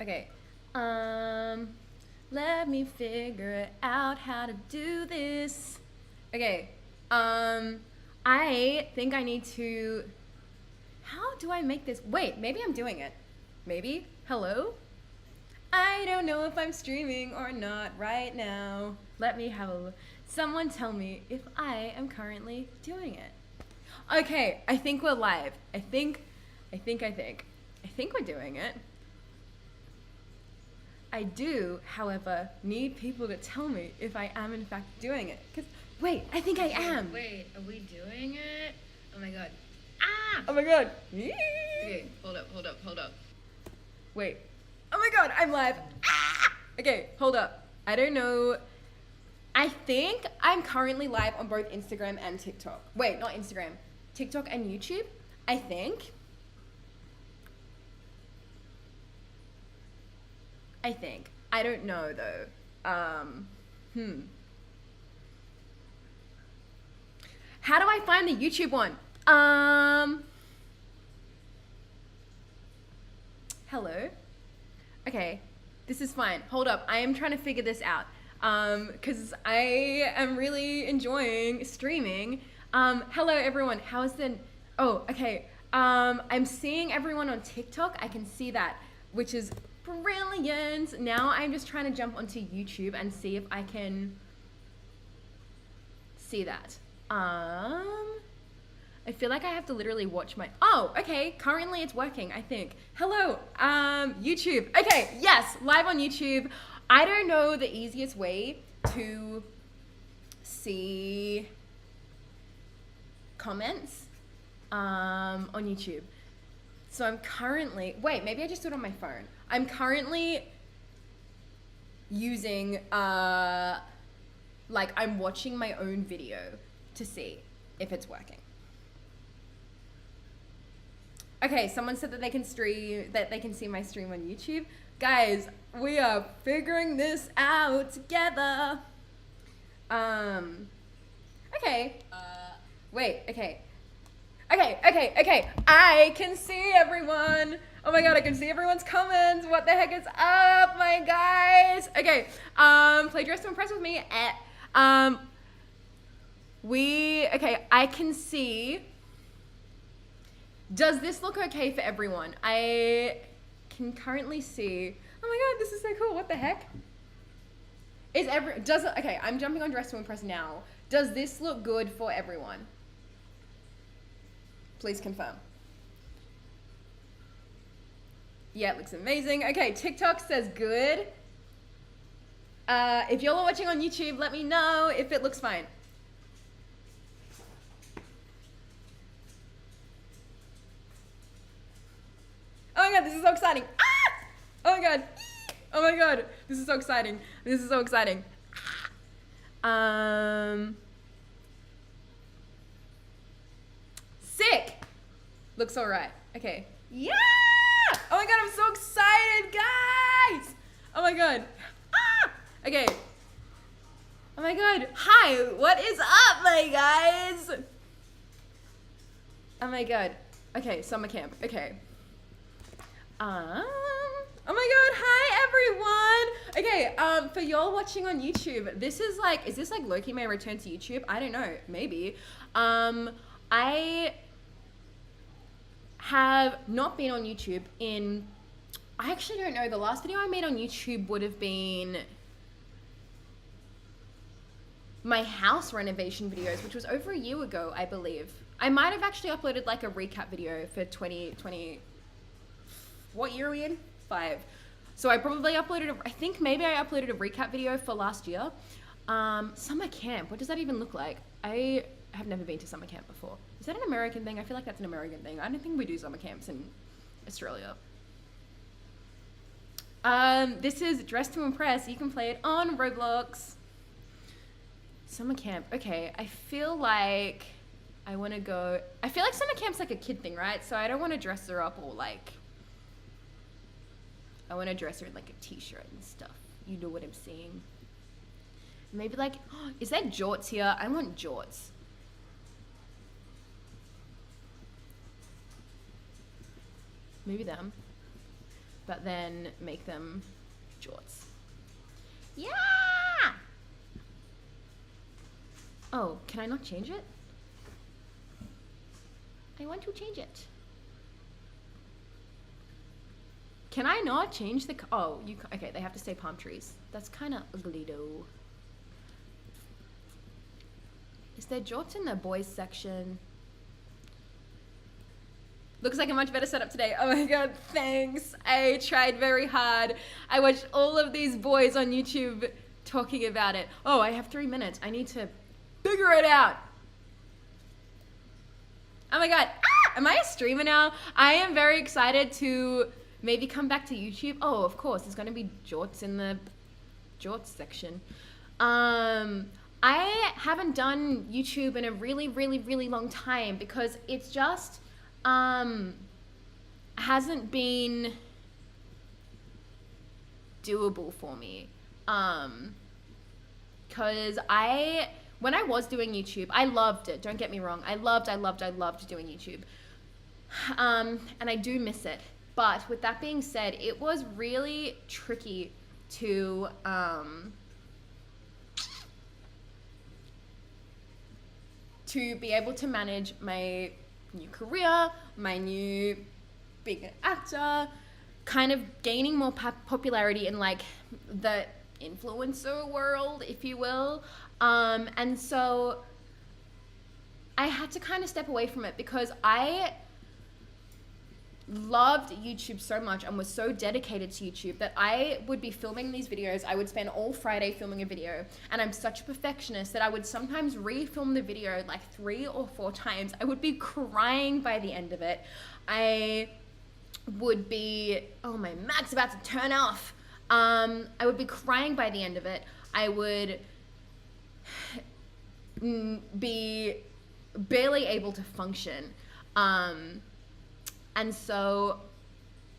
Okay. Um, Let me figure out how to do this. Okay. I think I need to. How do I make this? Wait, maybe I'm doing it. Maybe? Hello? I don't know if I'm streaming or not right now. Let me have a look. Someone tell me if I am currently doing it. Okay, I think we're live. I think we're doing it. I do, however, need people to tell me if I am in fact doing it. Cause wait, I think I am. Wait, are we doing it? Oh my god. Ah! Oh my god. Okay, hold up. Wait. Oh my god, I'm live. Ah! Okay, hold up. I don't know. I think I'm currently live on both Instagram and TikTok. Wait, not Instagram. TikTok and YouTube, I think. I don't know though. How do I find the YouTube one? Hello? Okay, this is fine. Hold up, I am trying to figure this out. Cause I am really enjoying streaming. Hello everyone, how is the, oh, okay. I'm seeing everyone on TikTok, I can see that, which is brilliant. Now I'm just trying to jump onto YouTube and see if I can see that. I feel like I have to literally watch my, oh, okay, currently it's working, I think. Hello, YouTube. Okay, yes, live on YouTube. I don't know the easiest way to see comments on YouTube. So I'm currently, wait, maybe I just do it on my phone. I'm currently using, like I'm watching my own video to see if it's working. Okay, someone said that they can stream, that they can see my stream on YouTube. Guys, we are figuring this out together. Okay. Wait, okay. Okay. I can see everyone. Oh my god, I can see everyone's comments. What the heck is up, my guys? Okay, play Dress to Impress with me. Okay, I can see. Does this look okay for everyone? I can currently see. Oh my god, this is so cool. What the heck? Okay, I'm jumping on Dress to Impress now. Does this look good for everyone? Please confirm. Yeah, it looks amazing. Okay, TikTok says good. If y'all are watching on YouTube, let me know if it looks fine. Oh my god, this is so exciting. Ah! Oh my god. Oh my god. This is so exciting. Sick. Looks alright. Okay. Yeah! Oh my god, I'm so excited, guys! Oh my god. Ah! Okay. Oh my god. Hi, what is up, my guys? Oh my god. Okay, summer camp. Okay. Oh my god, hi everyone! Okay, for y'all watching on YouTube, this is like, is this like Loki may return to YouTube? I don't know, maybe. I have not been on YouTube in, I actually don't know, the last video I made on YouTube would have been my house renovation videos, which was over a year ago, I believe. I might have actually uploaded like a recap video for 2020, what year are we in? 5. So I probably uploaded, I think maybe I uploaded a recap video for last year. Summer camp, what does that even look like? I have never been to summer camp before. Is that an American thing? I feel like that's an American thing. I don't think we do summer camps in Australia. This is Dress to Impress. You can play it on Roblox. Summer camp, okay. I feel like I want to go, I feel like summer camp's like a kid thing, right? So I don't want to dress her up or like, I want to dress her in like a t-shirt and stuff. You know what I'm saying? Maybe like, oh, is there jorts here? I want jorts. Maybe them. but then make them jorts. Yeah! Oh, can I not change it? I want to change it. Can I not change the, oh, okay, they have to stay palm trees. That's kind of ugly though. Is there jorts in the boys section? Looks like a much better setup today. Oh my god, thanks. I tried very hard. I watched all of these boys on YouTube talking about it. Oh, I have 3 minutes. I need to figure it out. Oh my god. Ah! Am I a streamer now? I am very excited to maybe come back to YouTube. Oh, of course. There's going to be jorts in the jorts section. I haven't done YouTube in a really, really, really long time because it's just hasn't been doable for me. Because when I was doing YouTube, I loved it. Don't get me wrong. I loved doing YouTube. And I do miss it. But with that being said, it was really tricky to be able to manage my new career, my new being an actor, kind of gaining more popularity in like the influencer world, if you will. And so I had to kind of step away from it because I loved YouTube so much and was so dedicated to YouTube that I would be filming these videos. I would spend all Friday filming a video, and I'm such a perfectionist that I would sometimes re-film the video like 3 or 4 times. I would be crying by the end of it. I would be, oh, my Mac's about to turn off. I would be crying by the end of it. I would be barely able to function. And so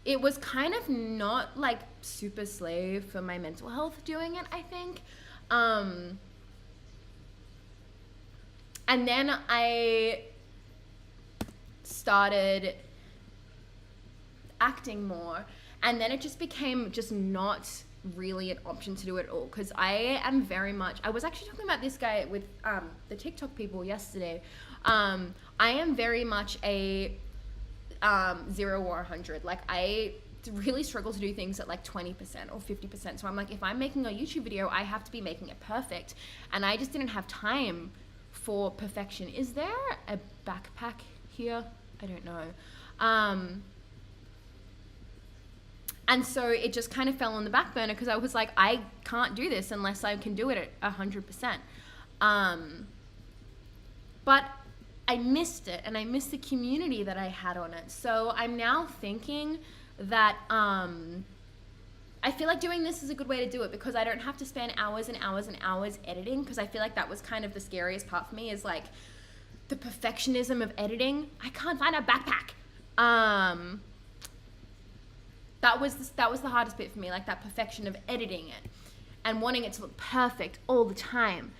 it was kind of not like super slave for my mental health doing it, I think. And then I started acting more, and then it just became just not really an option to do it all, because I am very much, I was actually talking about this guy with the TikTok people yesterday. I am very much a 0 or 100. Like, I really struggle to do things at like 20% or 50%. So I'm like, if I'm making a YouTube video, I have to be making it perfect. And I just didn't have time for perfection. Is there a backpack here? I don't know. And so it just kind of fell on the back burner because I was like, I can't do this unless I can do it at 100%. But I missed it, and I missed the community that I had on it. So I'm now thinking that I feel like doing this is a good way to do it because I don't have to spend hours and hours and hours editing, because I feel like that was kind of the scariest part for me, is like the perfectionism of editing. I can't find a backpack. That was the hardest bit for me, like that perfection of editing it and wanting it to look perfect all the time.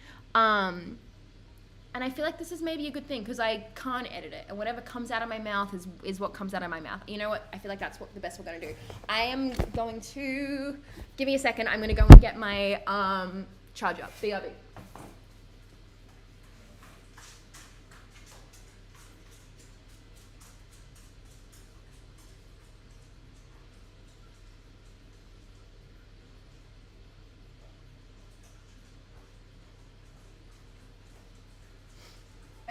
And I feel like this is maybe a good thing because I can't edit it, and whatever comes out of my mouth is what comes out of my mouth. You know what? I feel like that's what the best we're gonna do. I am going to, give me a second. I'm gonna go and get my charger. BRB.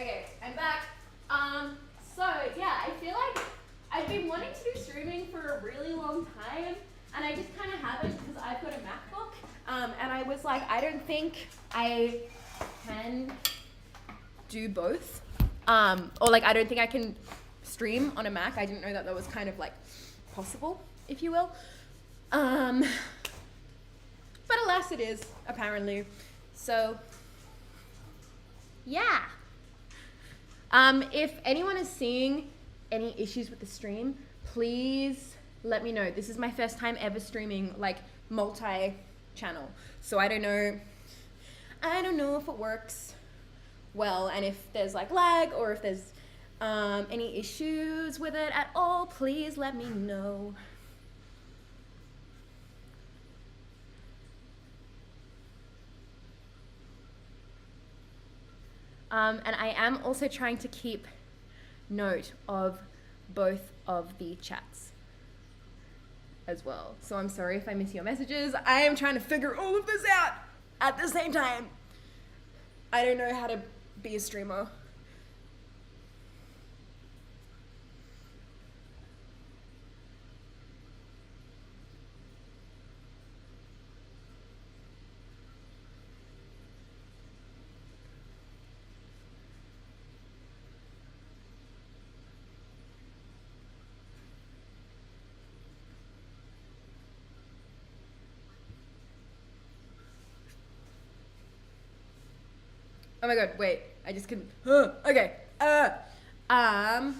Okay, I'm back. So yeah, I feel like I've been wanting to do streaming for a really long time, and I just kind of haven't because I've got a MacBook. And I was like, I don't think I can do both. Or like, I don't think I can stream on a Mac. I didn't know that was kind of like possible, if you will. But alas, it is, apparently. So yeah. If anyone is seeing any issues with the stream, please let me know. This is my first time ever streaming like multi-channel, so I don't know if it works well, and if there's like lag or if there's any issues with it at all, please let me know. And I am also trying to keep note of both of the chats as well. So I'm sorry if I miss your messages. I am trying to figure all of this out at the same time. I don't know how to be a streamer. Oh my god, wait. I just couldn't. Okay. I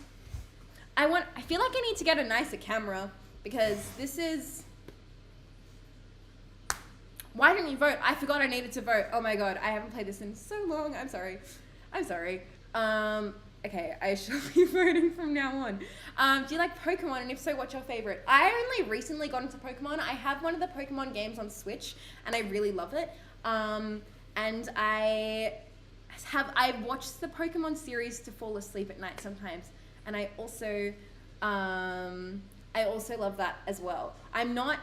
feel like I need to get a nicer camera because this is. Why didn't you vote? I forgot I needed to vote. Oh my god, I haven't played this in so long. I'm sorry. Okay, I shall be voting from now on. Do you like Pokemon? And if so, what's your favorite? I only recently got into Pokemon. I have one of the Pokemon games on Switch and I really love it. And I've watched the Pokemon series to fall asleep at night sometimes, and I also love that as well. I'm not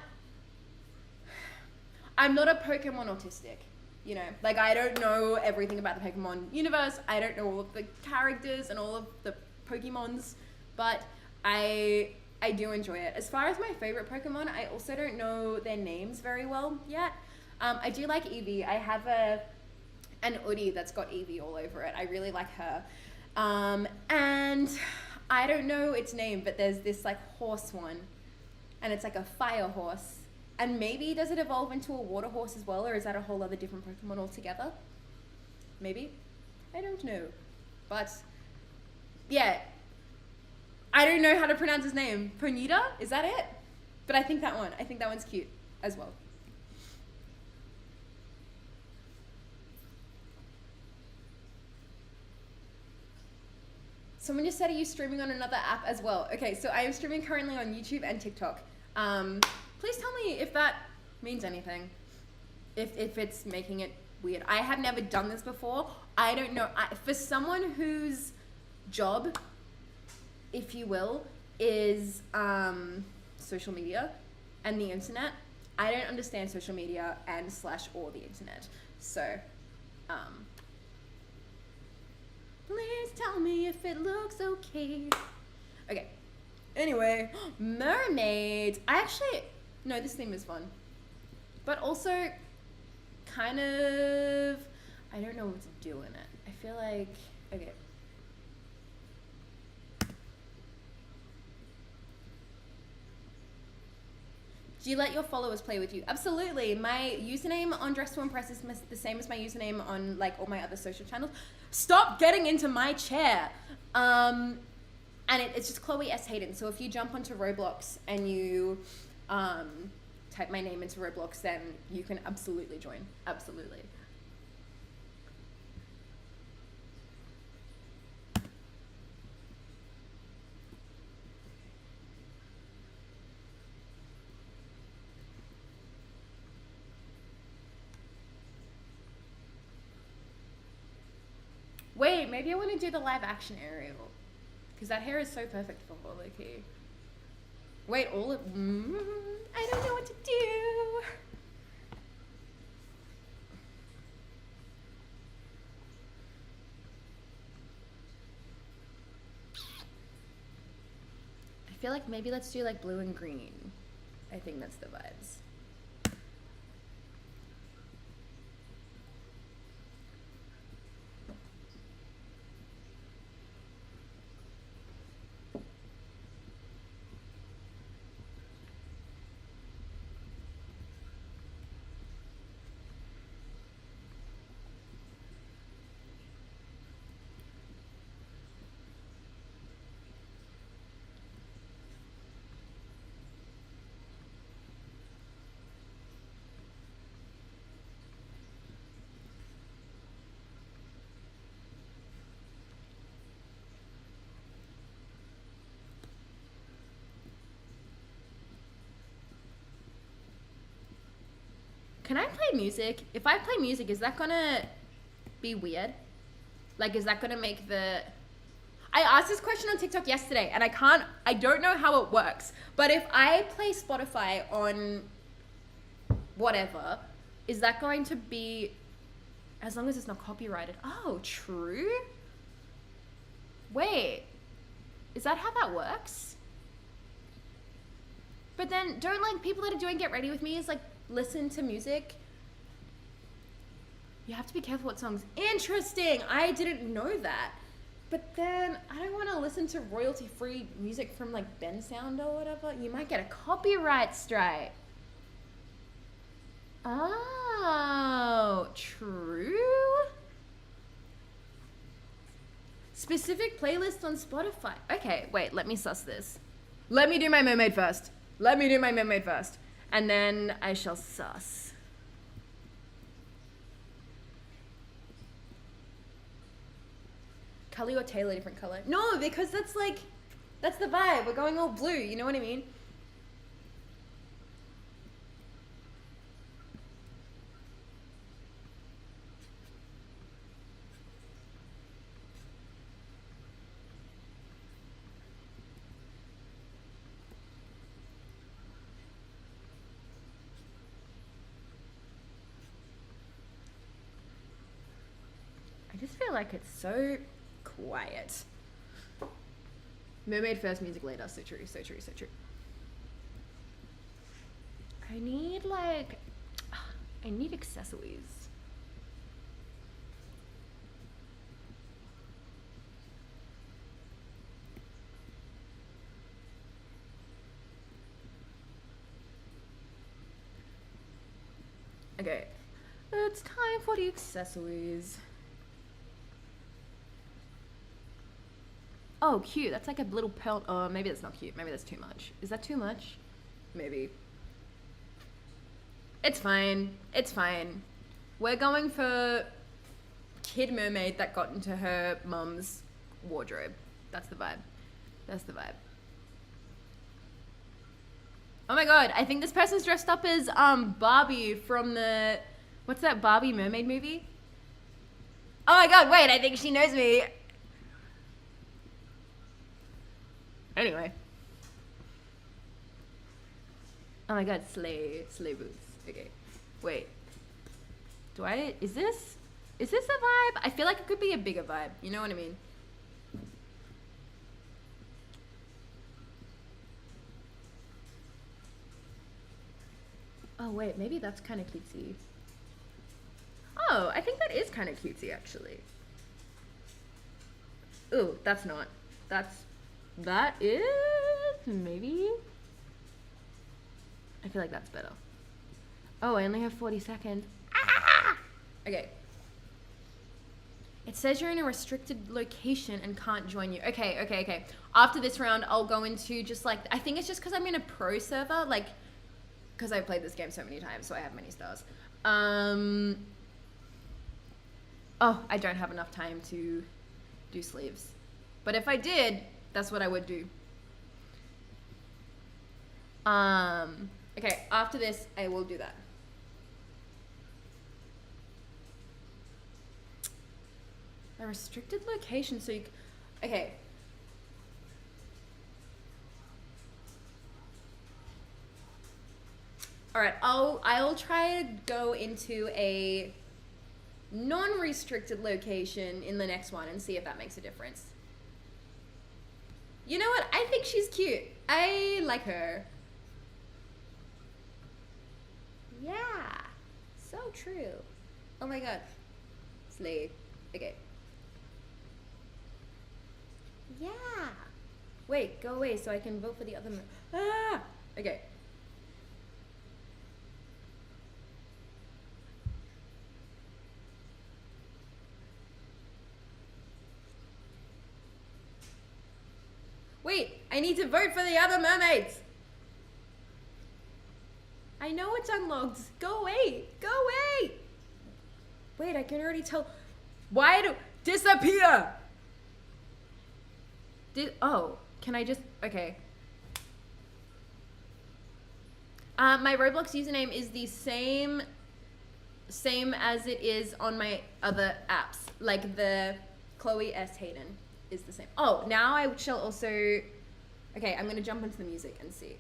a Pokemon autistic, you know. Like, I don't know everything about the Pokemon universe. I don't know all of the characters and all of the Pokemons, but I do enjoy it. As far as my favorite Pokemon, I also don't know their names very well yet. I do like Eevee. I have an hoodie that's got Eevee all over it. I really like her. And I don't know its name, but there's this like horse one, and it's like a fire horse. And maybe does it evolve into a water horse as well, or is that a whole other different Pokemon altogether? Maybe? I don't know. But yeah, I don't know how to pronounce his name. Ponyta? Is that it? But I think that one's cute as well. Someone just said, are you streaming on another app as well? Okay, so I am streaming currently on YouTube and TikTok. Please tell me if that means anything. If it's making it weird. I have never done this before. I don't know. For someone whose job, if you will, is social media and the internet, I don't understand social media and / or the internet. So, please tell me if it looks okay. Okay. Anyway, mermaids. No, this theme is fun. But also, kind of, I don't know what to do in it. I feel like, okay. Do you let your followers play with you? Absolutely. My username on Dress to Impress is the same as my username on like all my other social channels. Stop getting into my chair. And it's just Chloe S. Hayden. So if you jump onto Roblox and you type my name into Roblox, then you can absolutely join. Absolutely. Wait, maybe I want to do the live action Ariel. Because that hair is so perfect for her, low-key. Wait, I don't know what to do. I feel like maybe let's do like blue and green. I think that's the vibes. Can I play music? If I play music, is that gonna be weird? Like, is that gonna make the... I asked this question on TikTok yesterday, and I don't know how it works, but if I play Spotify on whatever, is that going to be, as long as it's not copyrighted? Oh, true. Wait, is that how that works? But then don't like people that are doing Get Ready With Me is like listen to music. You have to be careful what songs. Interesting. I didn't know that. But then I don't want to listen to royalty-free music from like Ben Sound or whatever. You might get a copyright strike. Oh, true. Specific playlist on Spotify. Okay, wait, let me suss this. Let me do my mermaid first. And then I shall suss. Cully or Taylor, different color? No, because that's the vibe. We're going all blue, you know what I mean? I just feel like it's so quiet. Mermaid first, music later. So true. I need accessories. Okay. It's time for the accessories. Oh, cute. That's like a little pearl. Oh, maybe that's not cute. Maybe that's too much. Is that too much? Maybe. It's fine. We're going for kid mermaid that got into her mum's wardrobe. That's the vibe. Oh my god, I think this person's dressed up as Barbie from the... What's that Barbie mermaid movie? Oh my god, wait, I think she knows me. Anyway. Oh my god, slay boots. Okay, wait. Is this a vibe? I feel like it could be a bigger vibe. You know what I mean? Oh wait, maybe that's kind of cutesy. Oh, I think that is kind of cutesy actually. Ooh, that's not. That is maybe. I feel like that's better. Oh, I only have 40 seconds. Ah! Okay. It says you're in a restricted location and can't join you. Okay. After this round, I'll go into just like, I think it's just because I'm in a pro server, like, because I've played this game so many times, so I have many stars. Oh, I don't have enough time to do sleeves. But if I did, that's what I would do. Okay, after this, I will do that. A restricted location, so you... Okay. Alright, I'll try to go into a non-restricted location in the next one and see if that makes a difference. You know what? I think she's cute. I like her. Yeah. So true. Oh my god. Slay. Okay. Yeah. Wait, go away so I can vote for the other... Ah! Okay. Wait, I need to vote for the other mermaids. I know it's unlocked. Go away. Go away. Wait, I can already tell. Why do... Disappear! Oh, can I just... Okay. My Roblox username is the same as it is on my other apps. Like the Chloe S. Hayden is the same. Oh, now I shall also... Okay, I'm going to jump into the music and see.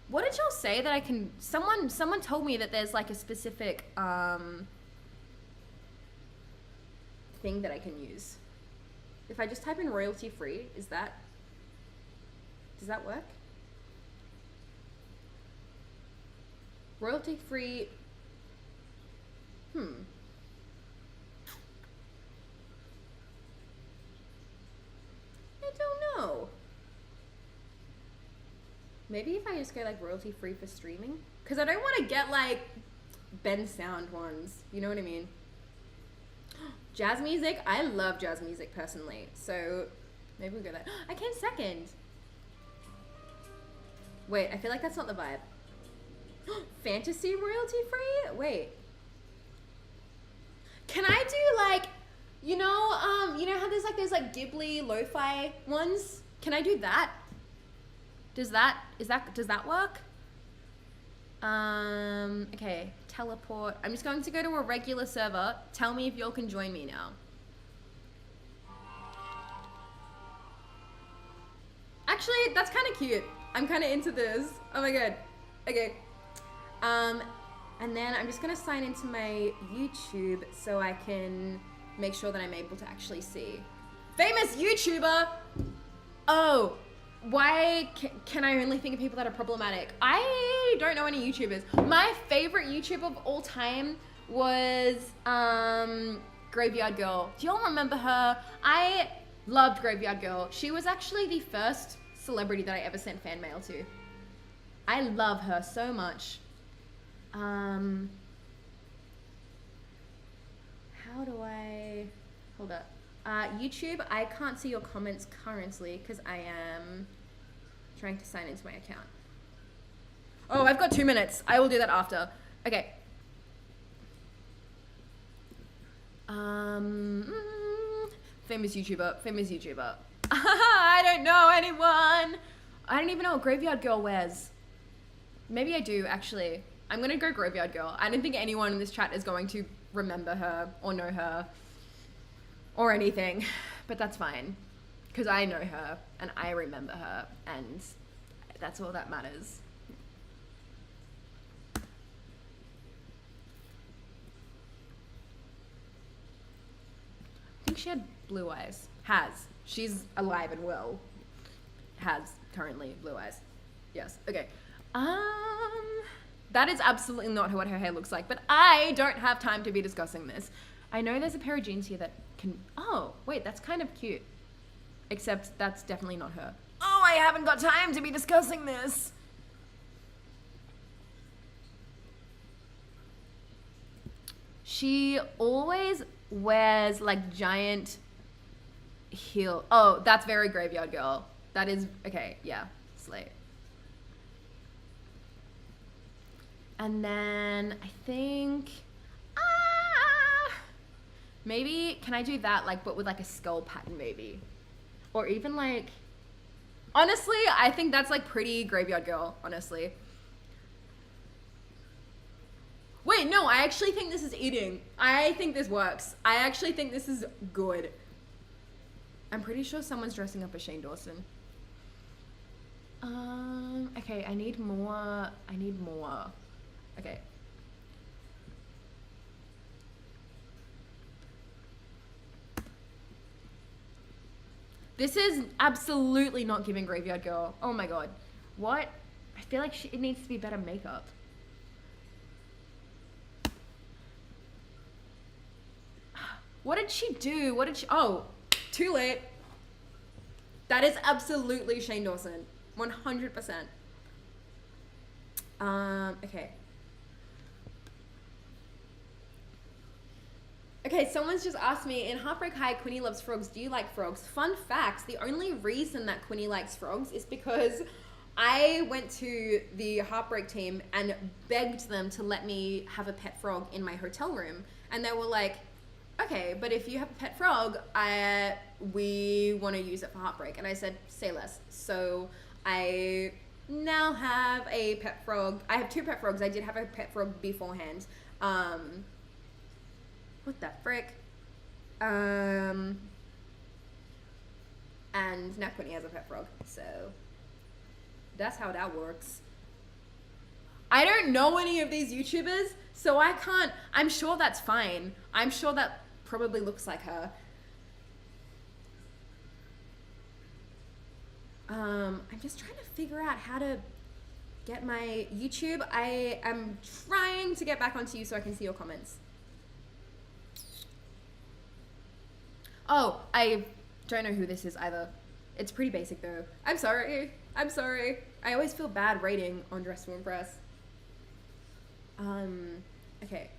What did y'all say that I can... Someone told me that there's like a specific thing that I can use. If I just type in royalty free, does that work? Royalty free... I don't know. Maybe if I just go like royalty free for streaming? Because I don't want to get like Ben Sound ones. You know what I mean? Jazz music? I love jazz music personally. So maybe we'll go that. I came second. Wait, I feel like that's not the vibe. Fantasy royalty free? Wait. Can I do like, you know how there's like those like Ghibli lo-fi ones? Can I do that? Does that work? Okay, teleport. I'm just going to go to a regular server. Tell me if y'all can join me now. Actually, that's kind of cute. I'm kind of into this. Oh my god. Okay. And then I'm just gonna sign into my YouTube so I can make sure that I'm able to actually see. Famous YouTuber! Oh, why can I only think of people that are problematic? I don't know any YouTubers. My favorite YouTuber of all time was Graveyard Girl. Do y'all remember her? I loved Graveyard Girl. She was actually the first celebrity that I ever sent fan mail to. I love her so much. How do I, hold up. YouTube, I can't see your comments currently because I am trying to sign into my account. Oh, I've got 2 minutes. I will do that after. Okay. Famous YouTuber. I don't know anyone. I don't even know what Graveyard Girl wears. Maybe I do, actually. I'm gonna go Graveyard Girl. I don't think anyone in this chat is going to remember her or know her or anything, but that's fine. Because I know her and I remember her and that's all that matters. I think she had blue eyes. Has. She's alive and well. Has currently blue eyes. Yes. Okay. That is absolutely not what her hair looks like, but I don't have time to be discussing this. I know there's a pair of jeans here that can... Oh, wait, that's kind of cute. Except that's definitely not her. Oh, I haven't got time to be discussing this. She always wears like giant heel. Oh, that's very Graveyard Girl. That is... Okay, yeah. Slay. And then I think, maybe, can I do that like, but with like a skull pattern maybe? Or even like, honestly, I think that's like pretty Graveyard Girl, honestly. Wait, no, I actually think this is eating. I think this works. I actually think this is good. I'm pretty sure someone's dressing up as Shane Dawson. Okay, I need more. Okay. This is absolutely not giving Graveyard Girl. Oh my god. What? I feel like it needs to be better makeup. What did she do? Oh, too late. That is absolutely Shane Dawson. 100%. Okay. Okay, someone's just asked me, in Heartbreak High, Quinny loves frogs. Do you like frogs? Fun fact, the only reason that Quinny likes frogs is because I went to the Heartbreak team and begged them to let me have a pet frog in my hotel room. And they were like, okay, but if you have a pet frog, we want to use it for Heartbreak. And I said, say less. So I now have a pet frog. I have 2 pet frogs. I did have a pet frog beforehand. What the frick? And now Quinny has a pet frog, so that's how that works. I don't know any of these YouTubers, so I can't, I'm sure that's fine. I'm sure that probably looks like her. I'm just trying to figure out how to get my YouTube. I am trying to get back onto you so I can see your comments. Oh, I don't know who this is either. It's pretty basic though. I'm sorry. I'm sorry. I always feel bad rating on Dress to Impress. Okay.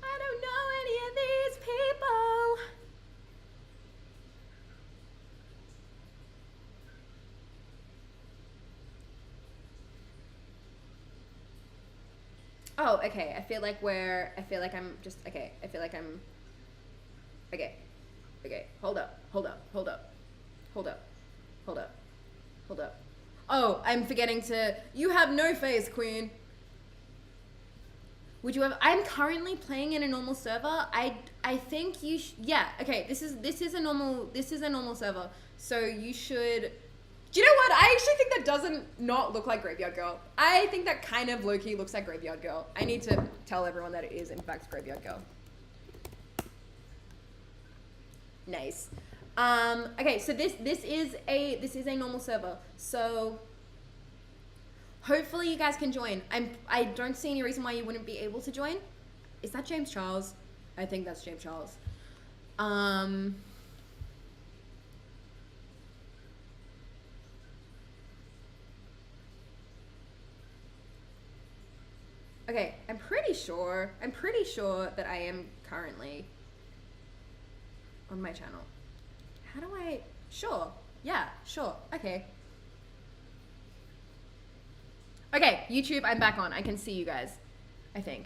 I don't know any of these people. Oh, okay. I feel like I'm just, okay. Okay. Okay. Hold up. Oh, I'm forgetting to, you have no face, Queen. Would you have, I'm currently playing in a normal server. I think you, yeah, okay. This is a normal server. So you should, do you know what? I actually think that doesn't not look like Graveyard Girl. I think that kind of low-key looks like Graveyard Girl. I need to tell everyone that it is, in fact, Graveyard Girl. Nice. Okay, so this is a normal server. So hopefully you guys can join. I don't see any reason why you wouldn't be able to join. Is that James Charles? I think that's James Charles. Okay, I'm pretty sure that I am currently on my channel. How do I, sure, yeah, sure, okay. Okay, YouTube, I'm back on. I can see you guys, I think.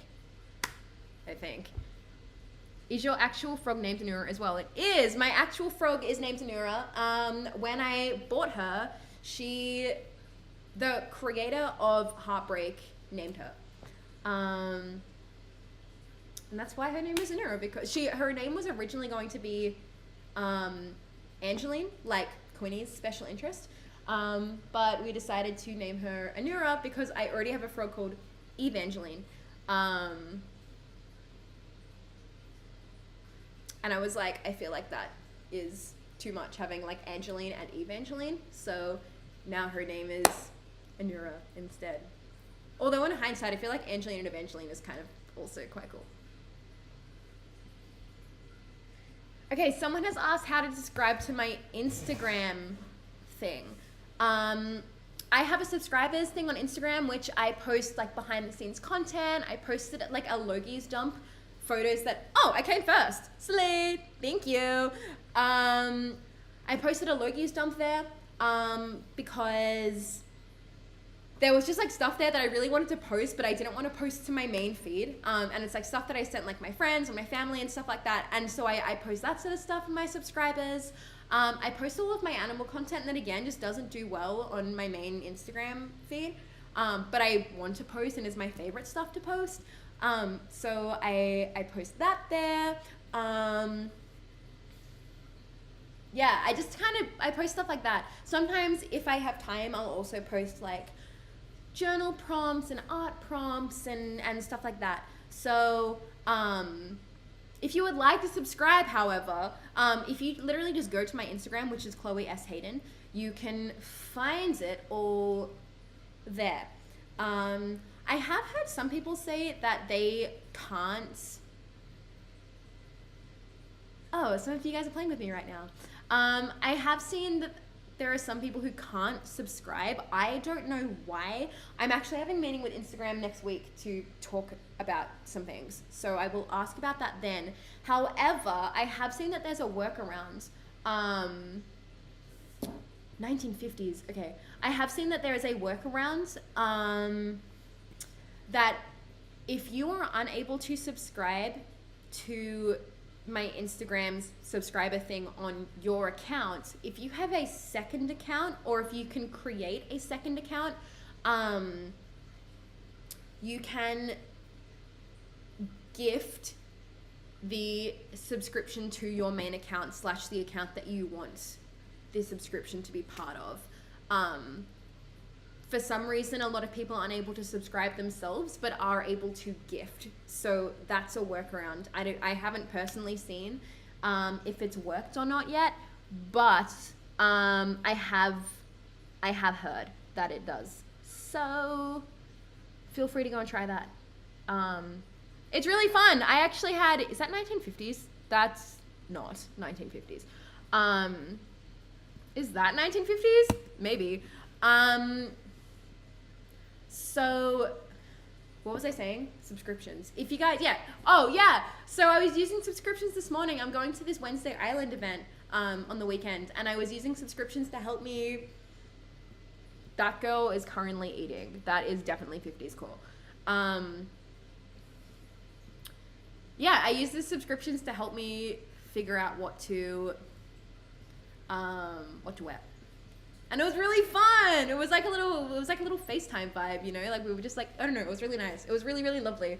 Is your actual frog named Anura as well? It is, my actual frog is named Anura. When I bought her, the creator of Heartbreak named her. And that's why her name is Anura, because her name was originally going to be Angeline, like Quinny's special interest. But we decided to name her Anura because I already have a frog called Evangeline. And I was like, I feel like that is too much, having like Angeline and Evangeline. So now her name is Anura instead. Although in hindsight, I feel like Angeline and Evangeline is kind of also quite cool. Okay, someone has asked how to subscribe to my Instagram thing. I have a subscribers thing on Instagram, which I post like behind the scenes content. I posted like a Logie's dump photos that, oh, I came first. Slay, thank you. I posted a Logie's dump there because there was just like stuff there that I really wanted to post, but I didn't want to post to my main feed. And it's like stuff that I sent like my friends or my family and stuff like that. And so I post that sort of stuff for my subscribers. I post all of my animal content that again just doesn't do well on my main Instagram feed. But I want to post and is my favorite stuff to post. So I post that there. Yeah, I post stuff like that. Sometimes if I have time, I'll also post like journal prompts and art prompts and stuff like that. So if you would like to subscribe, however, if you literally just go to my Instagram, which is Chloe S. Hayden, you can find it all there. I have heard some people say that they can't. Oh, some of you guys are playing with me right now. I have seen that there are some people who can't subscribe. I don't know why. I'm actually having a meeting with Instagram next week to talk about some things. So I will ask about that then. However, I have seen that there's a workaround. 1950s, okay. I have seen that there is a workaround that if you are unable to subscribe to my Instagram's subscriber thing on your account, if you have a second account or if you can create a second account, you can gift the subscription to your main account / the account that you want the subscription to be part of. For some reason, a lot of people aren't able to subscribe themselves, but are able to gift. So that's a workaround. I haven't personally seen if it's worked or not yet, but I have heard that it does. So feel free to go and try that. It's really fun. I actually had, is that 1950s? That's not 1950s. Is that 1950s? Maybe. So what was I saying? Subscriptions. If you guys, yeah. Oh yeah. So I was using subscriptions this morning. I'm going to this Wednesday Island event on the weekend, and I was using subscriptions to help me. That girl is currently eating. That is definitely 50s cool. Yeah, I use the subscriptions to help me figure out what to wear. And it was really fun. It was like a little FaceTime vibe, you know? Like we were just like, I don't know, it was really nice. It was really, really lovely.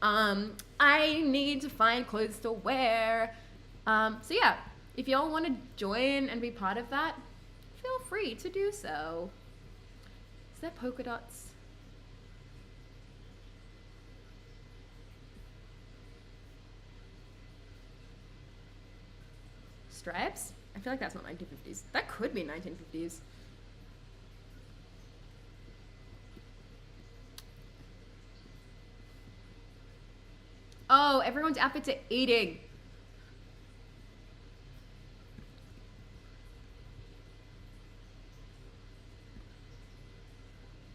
I need to find clothes to wear. So yeah, if y'all want to join and be part of that, feel free to do so. Is that polka dots? Stripes? I feel like that's not 1950s. That could be 1950s. Oh, everyone's outfits are eating.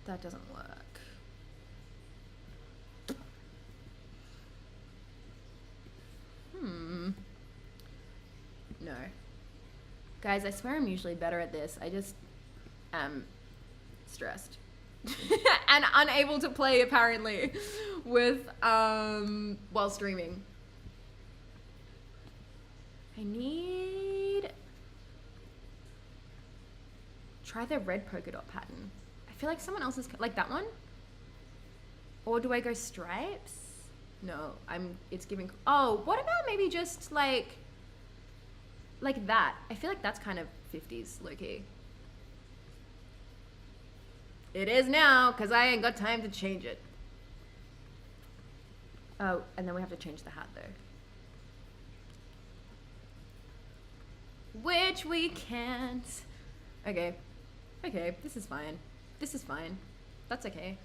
That doesn't work. No. Guys, I swear I'm usually better at this. I just am stressed. And unable to play, apparently, with, while streaming. I need... Try the red polka dot pattern. I feel like someone else is... Like that one? Or do I go stripes? No, it's giving... Oh, what about maybe just, like that? I feel like that's kind of 50s, low-key. It is now, because I ain't got time to change it. Oh, and then we have to change the hat, though. Which we can't. Okay. Okay, this is fine. This is fine. That's okay.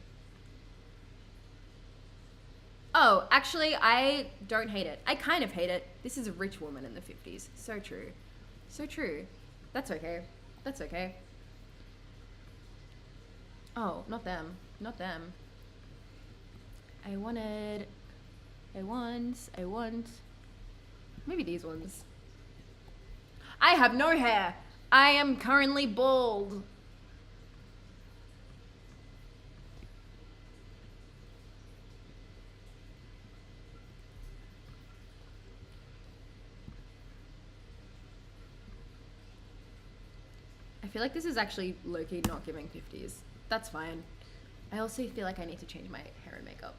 Oh, actually, I don't hate it. I kind of hate it. This is a rich woman in the 50s. So true. So true. That's okay. That's okay. Oh, not them. Not them. I want... Maybe these ones. I have no hair. I am currently bald. I feel like this is actually low-key not giving 50s. That's fine. I also feel like I need to change my hair and makeup.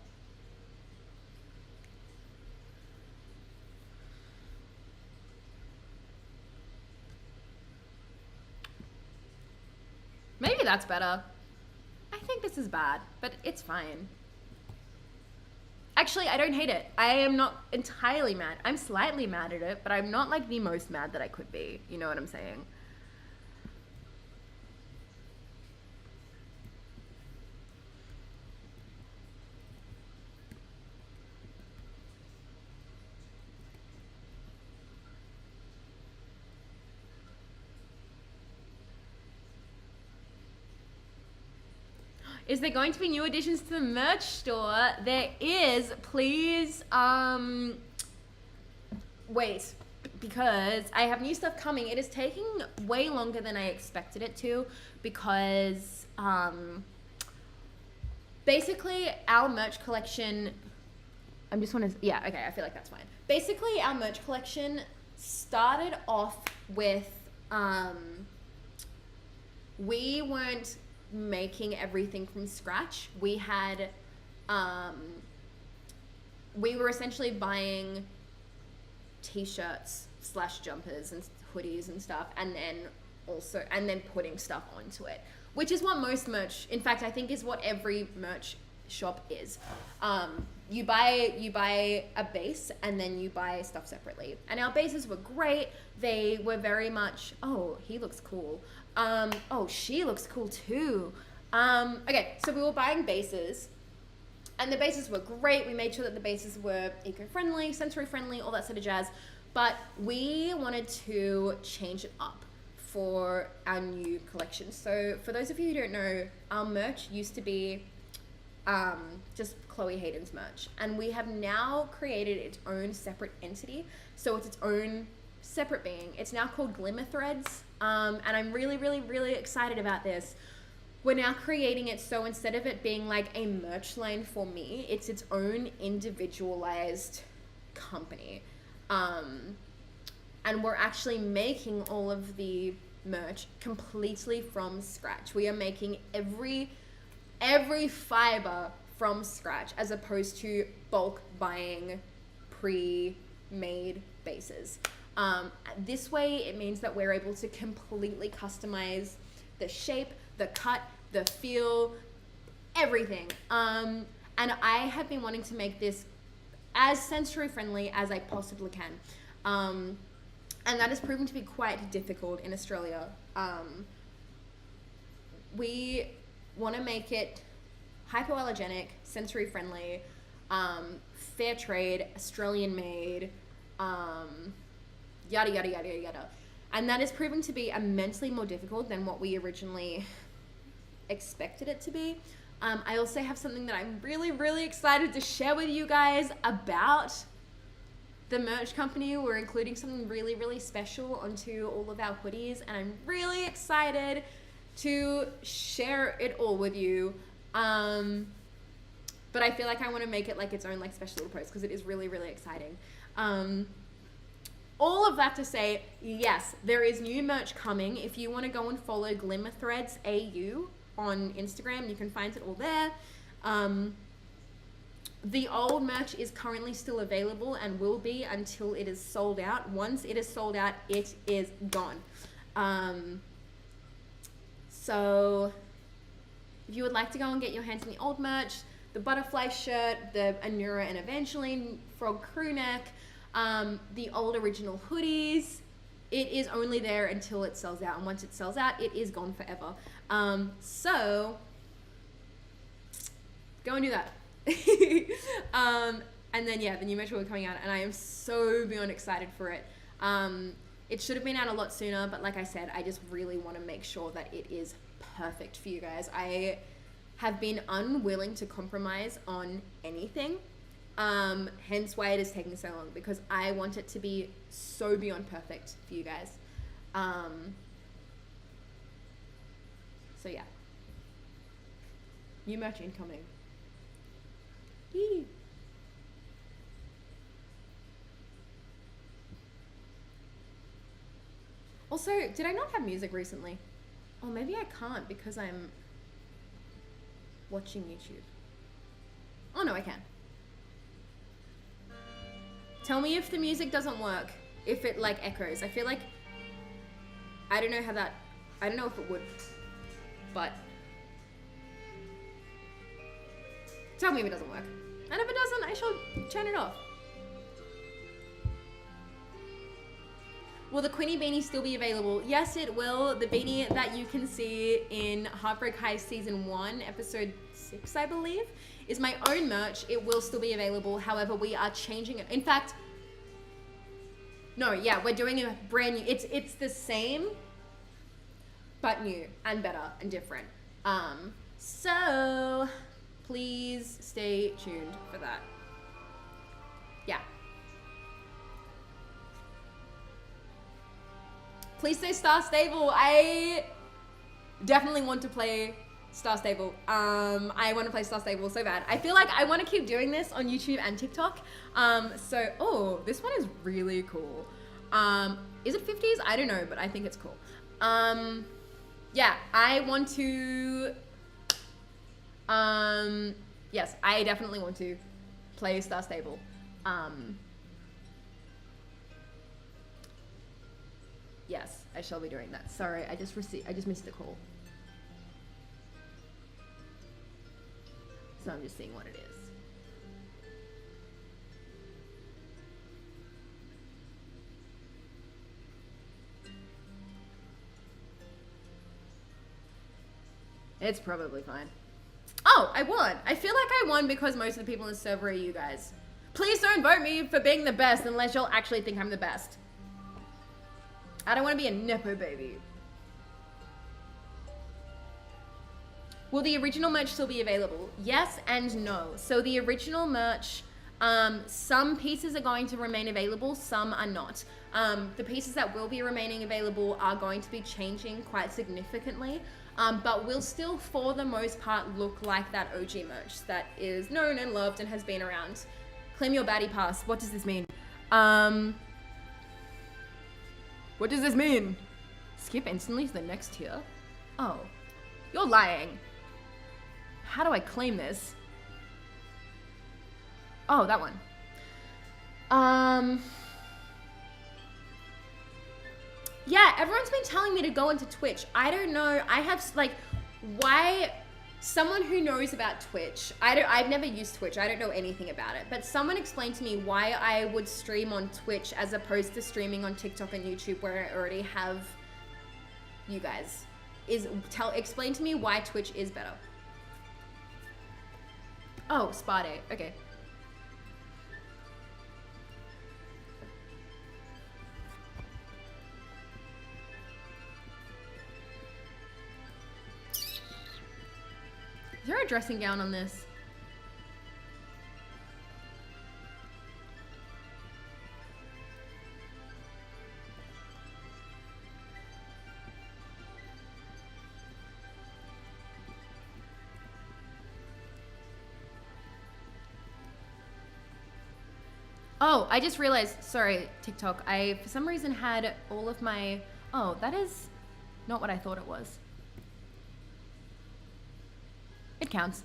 Maybe that's better. I think this is bad, but it's fine. Actually, I don't hate it. I am not entirely mad. I'm slightly mad at it, but I'm not like the most mad that I could be. You know what I'm saying? Is there going to be new additions to the merch store? There is. Please, wait, because I have new stuff coming. It is taking way longer than I expected it to because, basically our merch collection, yeah, okay, I feel like that's fine. Basically our merch collection started off with, we weren't making everything from scratch. We had we were essentially buying t-shirts / jumpers and hoodies and stuff, and then putting stuff onto it, which is what most merch, in fact, I think is what every merch shop is. You buy a base and then you buy stuff separately. And our bases were great. They were very much, oh, he looks cool. Oh, she looks cool too. Okay, so we were buying bases, and the bases were great. We made sure that the bases were eco-friendly, sensory-friendly, all that sort of jazz. But we wanted to change it up for our new collection. So for those of you who don't know, our merch used to be just Chloe Hayden's merch, and we have now created its own separate entity. So it's its own separate being. It's now called Glimmer Threads, and I'm really, really, really excited about this. We're now creating it so instead of it being like a merch line for me, it's its own individualized company. And we're actually making all of the merch completely from scratch. We are making every fiber from scratch, as opposed to bulk buying pre-made bases. This way it means that we're able to completely customize the shape, the cut, the feel, everything. And I have been wanting to make this as sensory friendly as I possibly can. And that has proven to be quite difficult in Australia. We want to make it hypoallergenic, sensory friendly, fair trade, Australian made, yada, yada, yada, yada. And that is proving to be immensely more difficult than what we originally expected it to be. I also have something that I'm really, really excited to share with you guys about the merch company. We're including something really, really special onto all of our hoodies, and I'm really excited to share it all with you. But I feel like I want to make it like its own like special little post, because it is really, really exciting. All of that to say, yes, there is new merch coming. If you want to go and follow Glimmer Threads AU on Instagram, you can find it all there. The old merch is currently still available and will be until it is sold out. Once it is sold out, it is gone. So if you would like to go and get your hands on the old merch, the butterfly shirt, the Anura and Evangeline frog crew neck, the old original hoodies, it is only there until it sells out. And once it sells out, it is gone forever. So go and do that. And then yeah, the new merch will be coming out, and I am so beyond excited for it. It should have been out a lot sooner, but like I said, I just really want to make sure that it is perfect for you guys. I have been unwilling to compromise on anything, hence why it is taking so long, because I want it to be so beyond perfect for you guys. So yeah, new merch incoming. Yee. Also, did I not have music recently? Oh, maybe I can't because I'm watching YouTube. Oh no, I can. Tell me if the music doesn't work, if it like echoes. I feel like, I don't know how that, I don't know if it would, but tell me if it doesn't work. And if it doesn't, I shall turn it off. Will the Quinny beanie still be available? Yes, it will. The beanie that you can see in Heartbreak High Season 1, Episode 6, I believe, is my own merch. It will still be available. However, we are changing it. In fact, no, yeah, we're doing a brand new, it's the same, but new and better and different. So please stay tuned for that. Yeah. Please say Star Stable. I definitely want to play Star Stable. I want to play Star Stable so bad. I feel like I want to keep doing this on YouTube and TikTok. Oh, this one is really cool. Is it 50s? I don't know, but I think it's cool. Yeah, I want to, yes, I definitely want to play Star Stable. Yes, I shall be doing that. Sorry, I just missed the call. So I'm just seeing what it is. It's probably fine. Oh, I won. I feel like I won because most of the people in the server are you guys. Please don't vote me for being the best unless you'll actually think I'm the best. I don't want to be a Nepo baby. Will the original merch still be available? Yes and no. So the original merch, some pieces are going to remain available, some are not. The pieces that will be remaining available are going to be changing quite significantly, but will still, for the most part, look like that OG merch that is known and loved and has been around. Claim your baddie pass. What does this mean? What does this mean? Skip instantly to the next tier? Oh, you're lying. How do I claim this? Oh, that one. Yeah, everyone's been telling me to go into Twitch. I don't know. I have, like, why... Someone who knows about Twitch, I've never used Twitch, I don't know anything about it, but someone explained to me why I would stream on Twitch as opposed to streaming on TikTok and YouTube where I already have you guys. Explain to me why Twitch is better. Oh, Spa Day, okay. Is there a dressing gown on this? Oh, I just realized, sorry, TikTok, I, for some reason, had all of my, oh, that is not what I thought it was. It counts.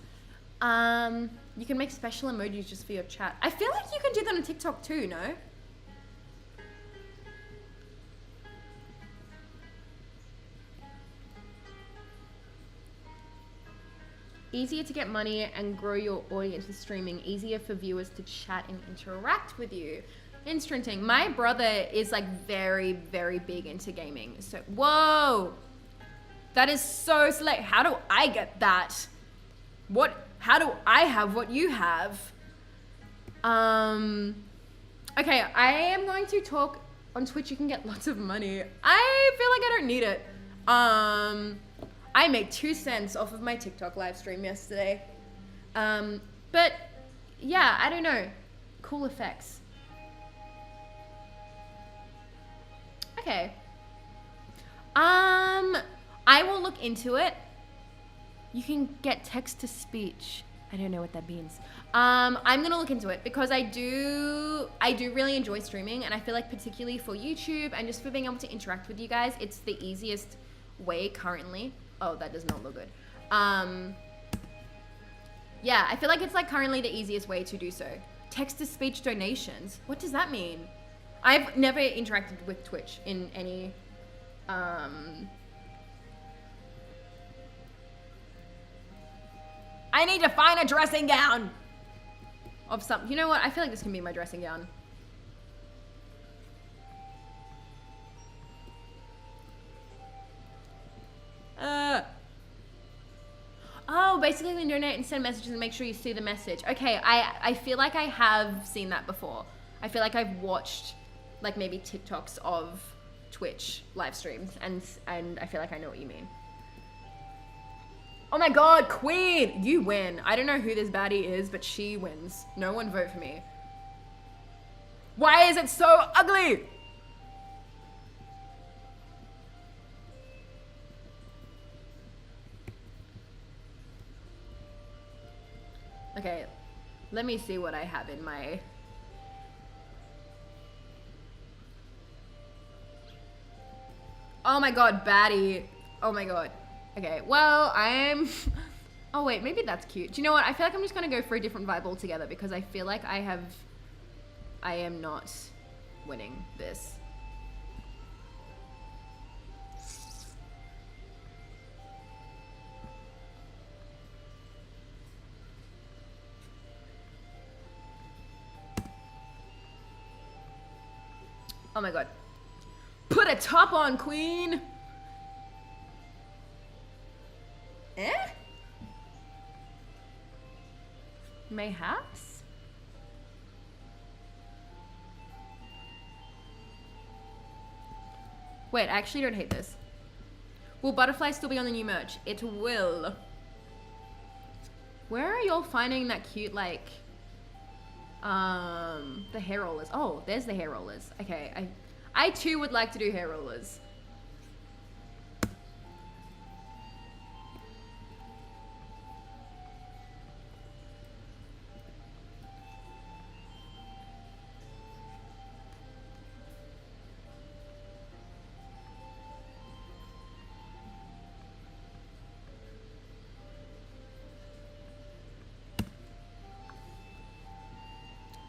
You can make special emojis just for your chat. I feel like you can do that on TikTok too, no? Easier to get money and grow your audience with streaming. Easier for viewers to chat and interact with you. Interesting. My brother is like very, very big into gaming. So, whoa! That is so select. How do I get that? How do I have what you have? Okay, I am going to talk on Twitch. You can get lots of money. I feel like I don't need it. I made 2 cents off of my TikTok live stream yesterday. But yeah, I don't know. Cool effects. Okay. I will look into it. You can get text to speech. I don't know what that means. I'm gonna look into it because I do really enjoy streaming, and I feel like particularly for YouTube and just for being able to interact with you guys, it's the easiest way currently. Oh, that does not look good. Yeah, I feel like it's like currently the easiest way to do so. Text to speech donations. What does that mean? I've never interacted with Twitch in any I need to find a dressing gown of some. You know what? I feel like this can be my dressing gown. Oh, basically when you donate and send messages and make sure you see the message. Okay, I feel like I have seen that before. I feel like I've watched like maybe TikToks of Twitch live streams and I feel like I know what you mean. Oh my god, Queen! You win. I don't know who this baddie is, but she wins. No one vote for me. Why is it so ugly? Okay, let me see what I have in my... Oh my god, baddie. Oh my god. Okay, well, I'm... Oh wait, maybe that's cute. Do you know what? I feel like I'm just gonna go for a different vibe altogether because I feel like I am not winning this. Oh my god. Put a top on, queen. Eh? Mayhaps? Wait, I actually don't hate this. Will butterflies still be on the new merch? It will. Where are y'all finding that cute, like, the hair rollers? Oh, there's the hair rollers. Okay, I too would like to do hair rollers.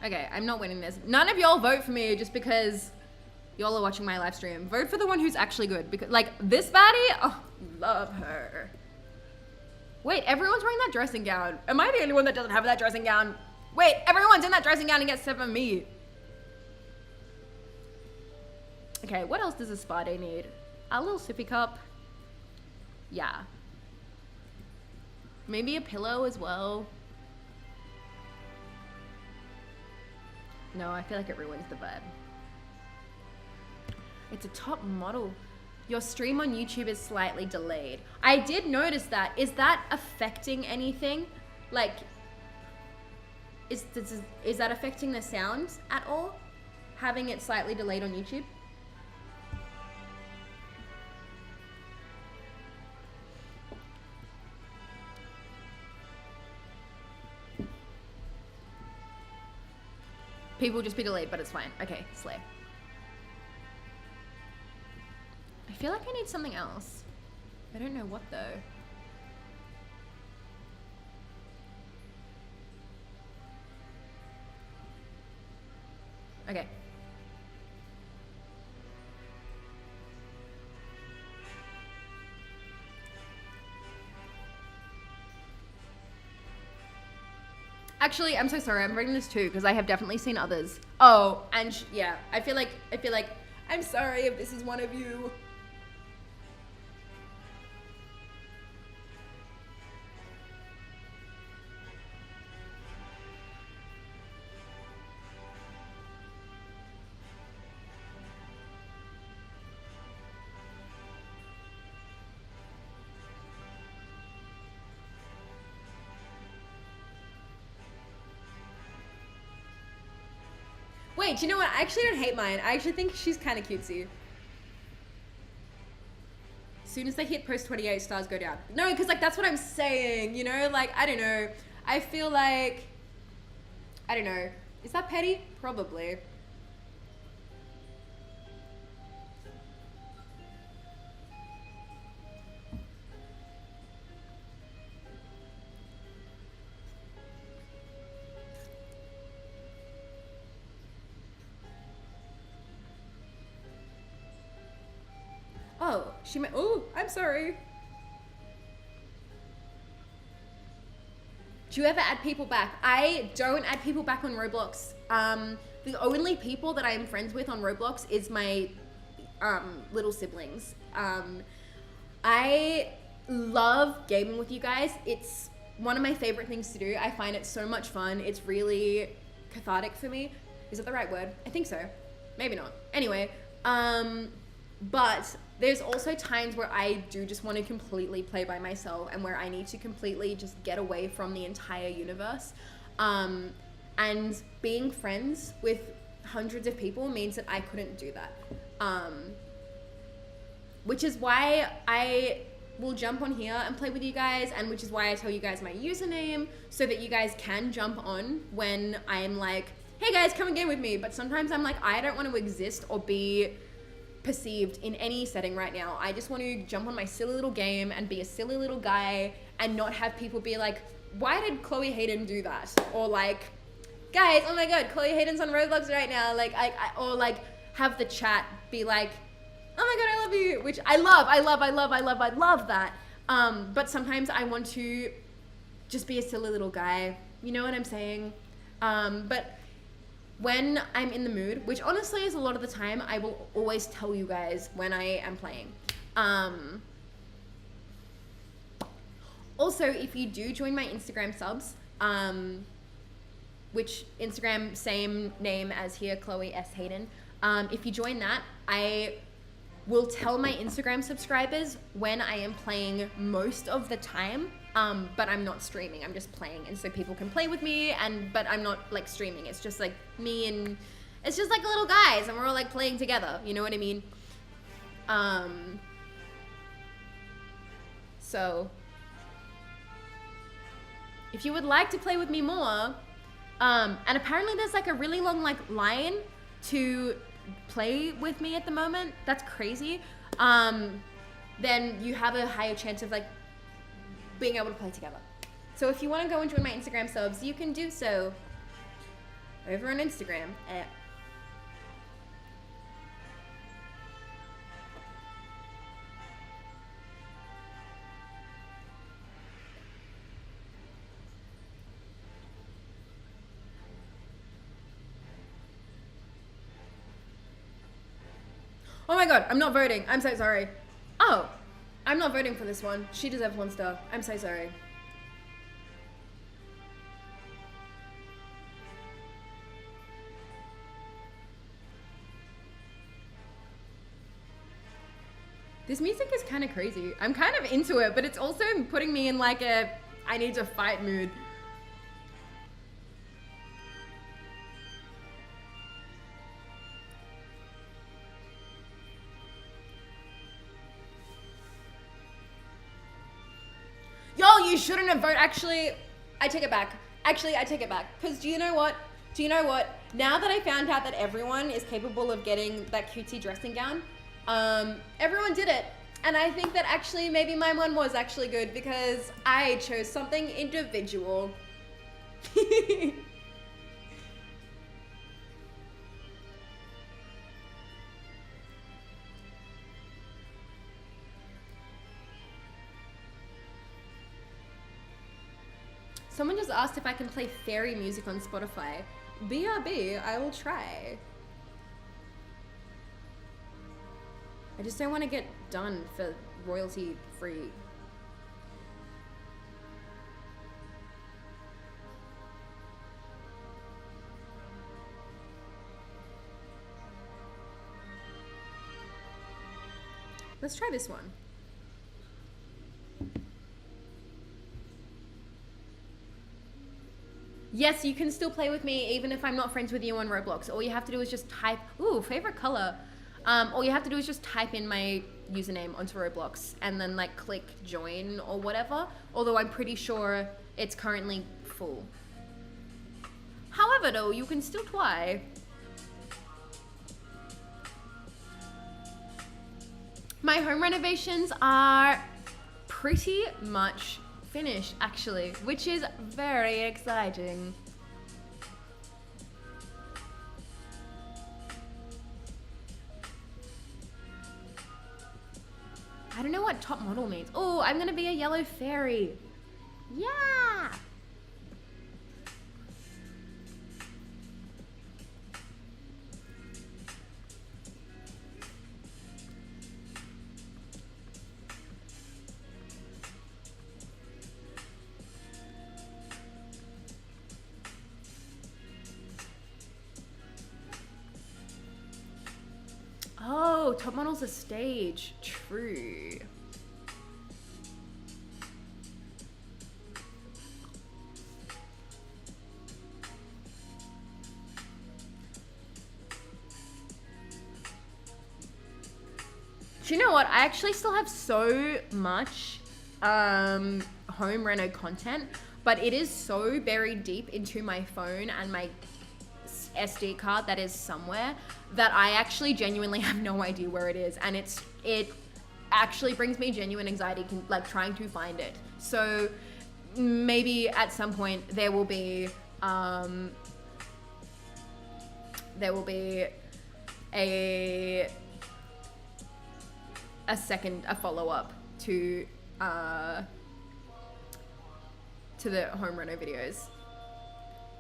Okay, I'm not winning this. None of y'all vote for me just because y'all are watching my live stream. Vote for the one who's actually good. Because, like, this baddie, oh, love her. Wait, everyone's wearing that dressing gown. Am I the only one that doesn't have that dressing gown? Wait, everyone's in that dressing gown and gets 7 me. Okay, what else does a spa day need? A little sippy cup. Yeah. Maybe a pillow as well. No, I feel like it ruins the vibe. It's a top model. Your stream on YouTube is slightly delayed. I did notice that. Is that affecting anything? Like, is that affecting the sound at all? Having it slightly delayed on YouTube? People will just be delayed, but it's fine. Okay, slay. I feel like I need something else. I don't know what though. Okay. Actually, I'm so sorry. I'm reading this too because I have definitely seen others. Oh, and yeah, I feel like I'm sorry if this is one of you. Wait, you know what? I actually don't hate mine. I actually think she's kind of cutesy. As soon as they hit post 28, stars go down. No, because like that's what I'm saying, you know? Like, I don't know. I feel like, I don't know. Is that petty? Probably. Oh, she might. Oh, I'm sorry. Do you ever add people back? I don't add people back on Roblox. The only people that I'm friends with on Roblox is my little siblings. I love gaming with you guys. It's one of my favorite things to do. I find it so much fun. It's really cathartic for me. Is that the right word? I think so. Maybe not. Anyway, but there's also times where I do just want to completely play by myself and where I need to completely just get away from the entire universe. And being friends with hundreds of people means that I couldn't do that. Which is why I will jump on here and play with you guys, and which is why I tell you guys my username so that you guys can jump on when I'm like, hey guys, come and game with me. But sometimes I'm like, I don't want to exist or be perceived in any setting right now. I just want to jump on my silly little game and be a silly little guy and not have people be like, why did Chloe Hayden do that? Or like, guys, oh my god, Chloe Hayden's on Roblox right now. Like, or like have the chat be like, oh my god, I love you, which I love that. But sometimes I want to just be a silly little guy. You know what I'm saying? But when I'm in the mood, which honestly is a lot of the time, I will always tell you guys when I am playing. Also, if you do join my Instagram subs, which Instagram same name as here, Chloe S. Hayden. If you join that, I will tell my Instagram subscribers when I am playing most of the time, but I'm not streaming. I'm just playing, and so people can play with me. But I'm not like streaming. It's just like me and it's just like little guys, and we're all like playing together. You know what I mean? So if you would like to play with me more, and apparently there's like a really long like line to play with me at the moment. That's crazy. Then you have a higher chance of like being able to play together. So if you want to go and join my Instagram subs, you can do so over on Instagram at oh my god, I'm not voting. I'm so sorry. Oh, I'm not voting for this one. She deserves 1 star. I'm so sorry. This music is kind of crazy. I'm kind of into it, but it's also putting me in like a I need to fight mood. Yo, you shouldn't have voted. Actually, I take it back. Because do you know what? Now that I found out that everyone is capable of getting that cutesy dressing gown, everyone did it. And I think that actually maybe my one was actually good because I chose something individual. Someone just asked if I can play fairy music on Spotify. BRB, I will try. I just don't want to get done for royalty free. Let's try this one. Yes, you can still play with me even if I'm not friends with you on Roblox. All you have to do is just type, ooh, favorite color. All you have to do is just type in my username onto Roblox and then like click join or whatever. Although I'm pretty sure it's currently full. However though, you can still try. My home renovations are pretty much finished actually, which is very exciting. I don't know what top model means. Oh, I'm gonna be a yellow fairy. Yeah. Oh, top model's a stage. True. Do you know what? I actually still have so much home reno content, but it is so buried deep into my phone and my SD card that is somewhere that I actually genuinely have no idea where it is, and it actually brings me genuine anxiety like trying to find it. So maybe at some point there will be a follow-up to the home reno videos,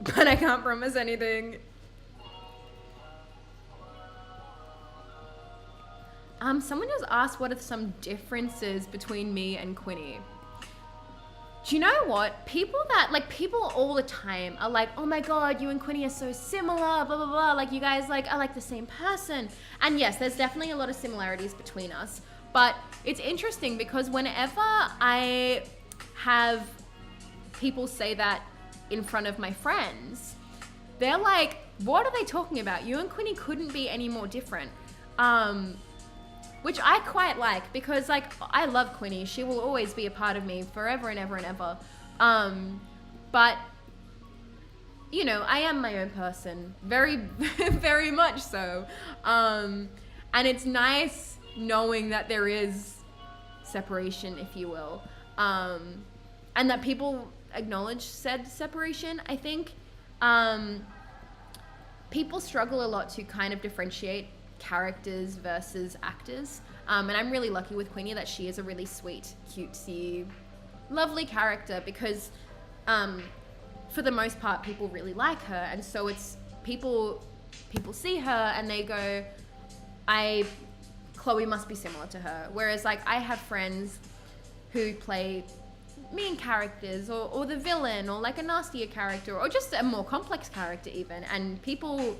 but I can't promise anything. Someone just asked what are some differences between me and Quinny. Do you know what? People all the time are like, oh my God, you and Quinny are so similar, blah, blah, blah. Like you guys are like the same person. And yes, there's definitely a lot of similarities between us. But it's interesting because whenever I have people say that in front of my friends, they're like, what are they talking about? You and Quinny couldn't be any more different. Which I quite like because like I love Quinny. She will always be a part of me forever and ever and ever. But you know, I am my own person, very, very much so. And it's nice knowing that there is separation, if you will, and that people acknowledge said separation. I think people struggle a lot to kind of differentiate characters versus actors, and I'm really lucky with Queenie that she is a really sweet, cutesy, lovely character because for the most part people really like her, and so it's people see her and they go, Chloe must be similar to her, whereas like I have friends who play mean characters or the villain or like a nastier character or just a more complex character even, and people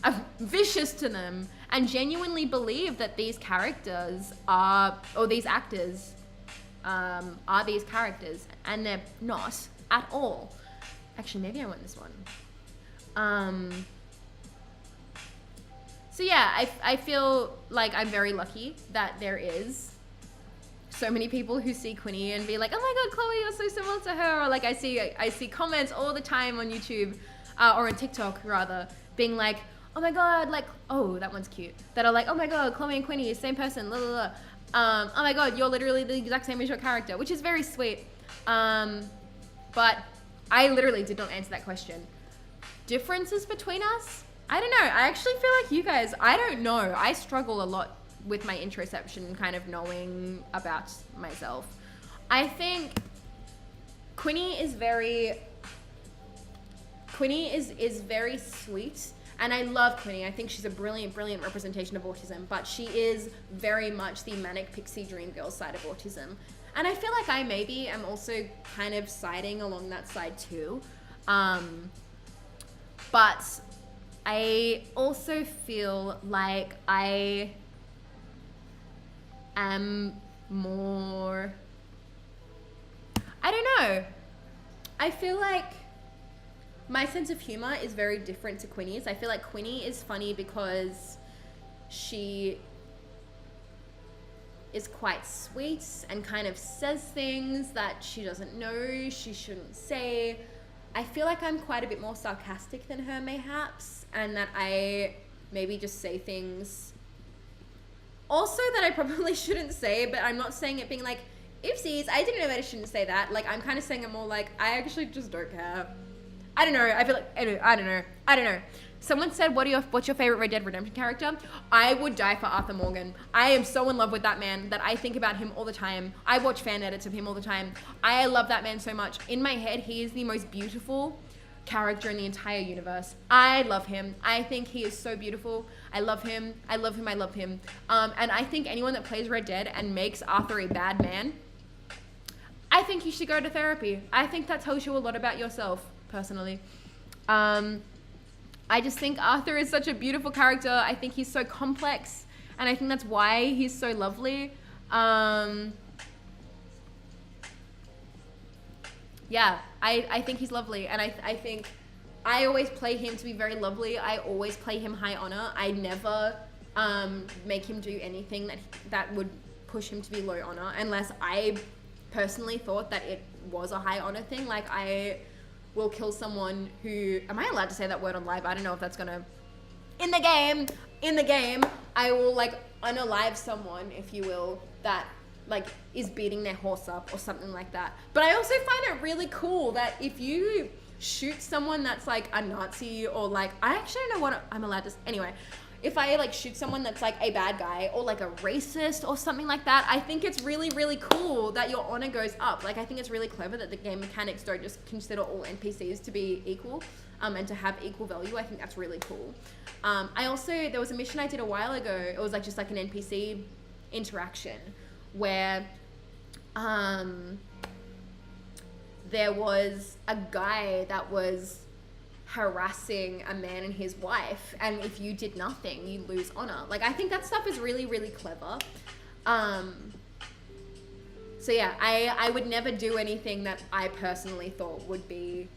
are vicious to them and genuinely believe that these characters are, or these actors are these characters, and they're not at all. Actually, maybe I want this one. So yeah, I feel like I'm very lucky that there is so many people who see Quinny and be like, oh my God, Chloe, you're so similar to her. Or like I see comments all the time on YouTube or on TikTok rather, being like, oh my God, like, oh, that one's cute. That are like, oh my God, Chloe and Quinny, same person, blah, blah, blah. Oh my God, you're literally the exact same as your character, which is very sweet. But I literally did not answer that question. Differences between us? I don't know. I actually feel like you guys, I don't know. I struggle a lot with my introspection, kind of knowing about myself. I think Quinny is very sweet. And I love Quinny. I think she's a brilliant, brilliant representation of autism, but she is very much the manic pixie dream girl side of autism. And I feel like I maybe am also kind of siding along that side too. But I also feel like I am more, I don't know. I feel like my sense of humor is very different to Quinny's. I feel like Quinny is funny because she is quite sweet and kind of says things that she doesn't know she shouldn't say. I feel like I'm quite a bit more sarcastic than her mayhaps, and that I maybe just say things also that I probably shouldn't say, but I'm not saying it being like, oopsies, I didn't know that I shouldn't say that. Like, I'm kind of saying it more like, I actually just don't care. I don't know. I feel like, I don't know. Someone said, what's your favorite Red Dead Redemption character? I would die for Arthur Morgan. I am so in love with that man that I think about him all the time. I watch fan edits of him all the time. I love that man so much. In my head, he is the most beautiful character in the entire universe. I love him. I think he is so beautiful. I love him. I love him. I love him. And I think anyone that plays Red Dead and makes Arthur a bad man, I think you should go to therapy. I think that tells you a lot about yourself, personally. I just think Arthur is such a beautiful character. I think he's so complex, and I think that's why he's so lovely. Yeah, I think he's lovely, and I think I always play him to be very lovely. I always play him high honor. I never make him do anything that would push him to be low honor, unless I personally thought that it was a high honor thing. Like, I will kill someone who, am I allowed to say that word on live? I don't know if that's gonna, in the game, I will like unalive someone, if you will, that like is beating their horse up or something like that. But I also find it really cool that if you shoot someone that's like a Nazi or like, I actually don't know what I'm allowed to, anyway, if I like shoot someone that's like a bad guy or like a racist or something like that, I think it's really, really cool that your honor goes up. Like, I think it's really clever that the game mechanics don't just consider all NPCs to be equal, and to have equal value. I think that's really cool. I also, there was a mission I did a while ago. It was like just like an NPC interaction where there was a guy that was harassing a man and his wife, and if you did nothing, you lose honor. Like, I think that stuff is really, really clever. So yeah, I would never do anything that I personally thought would be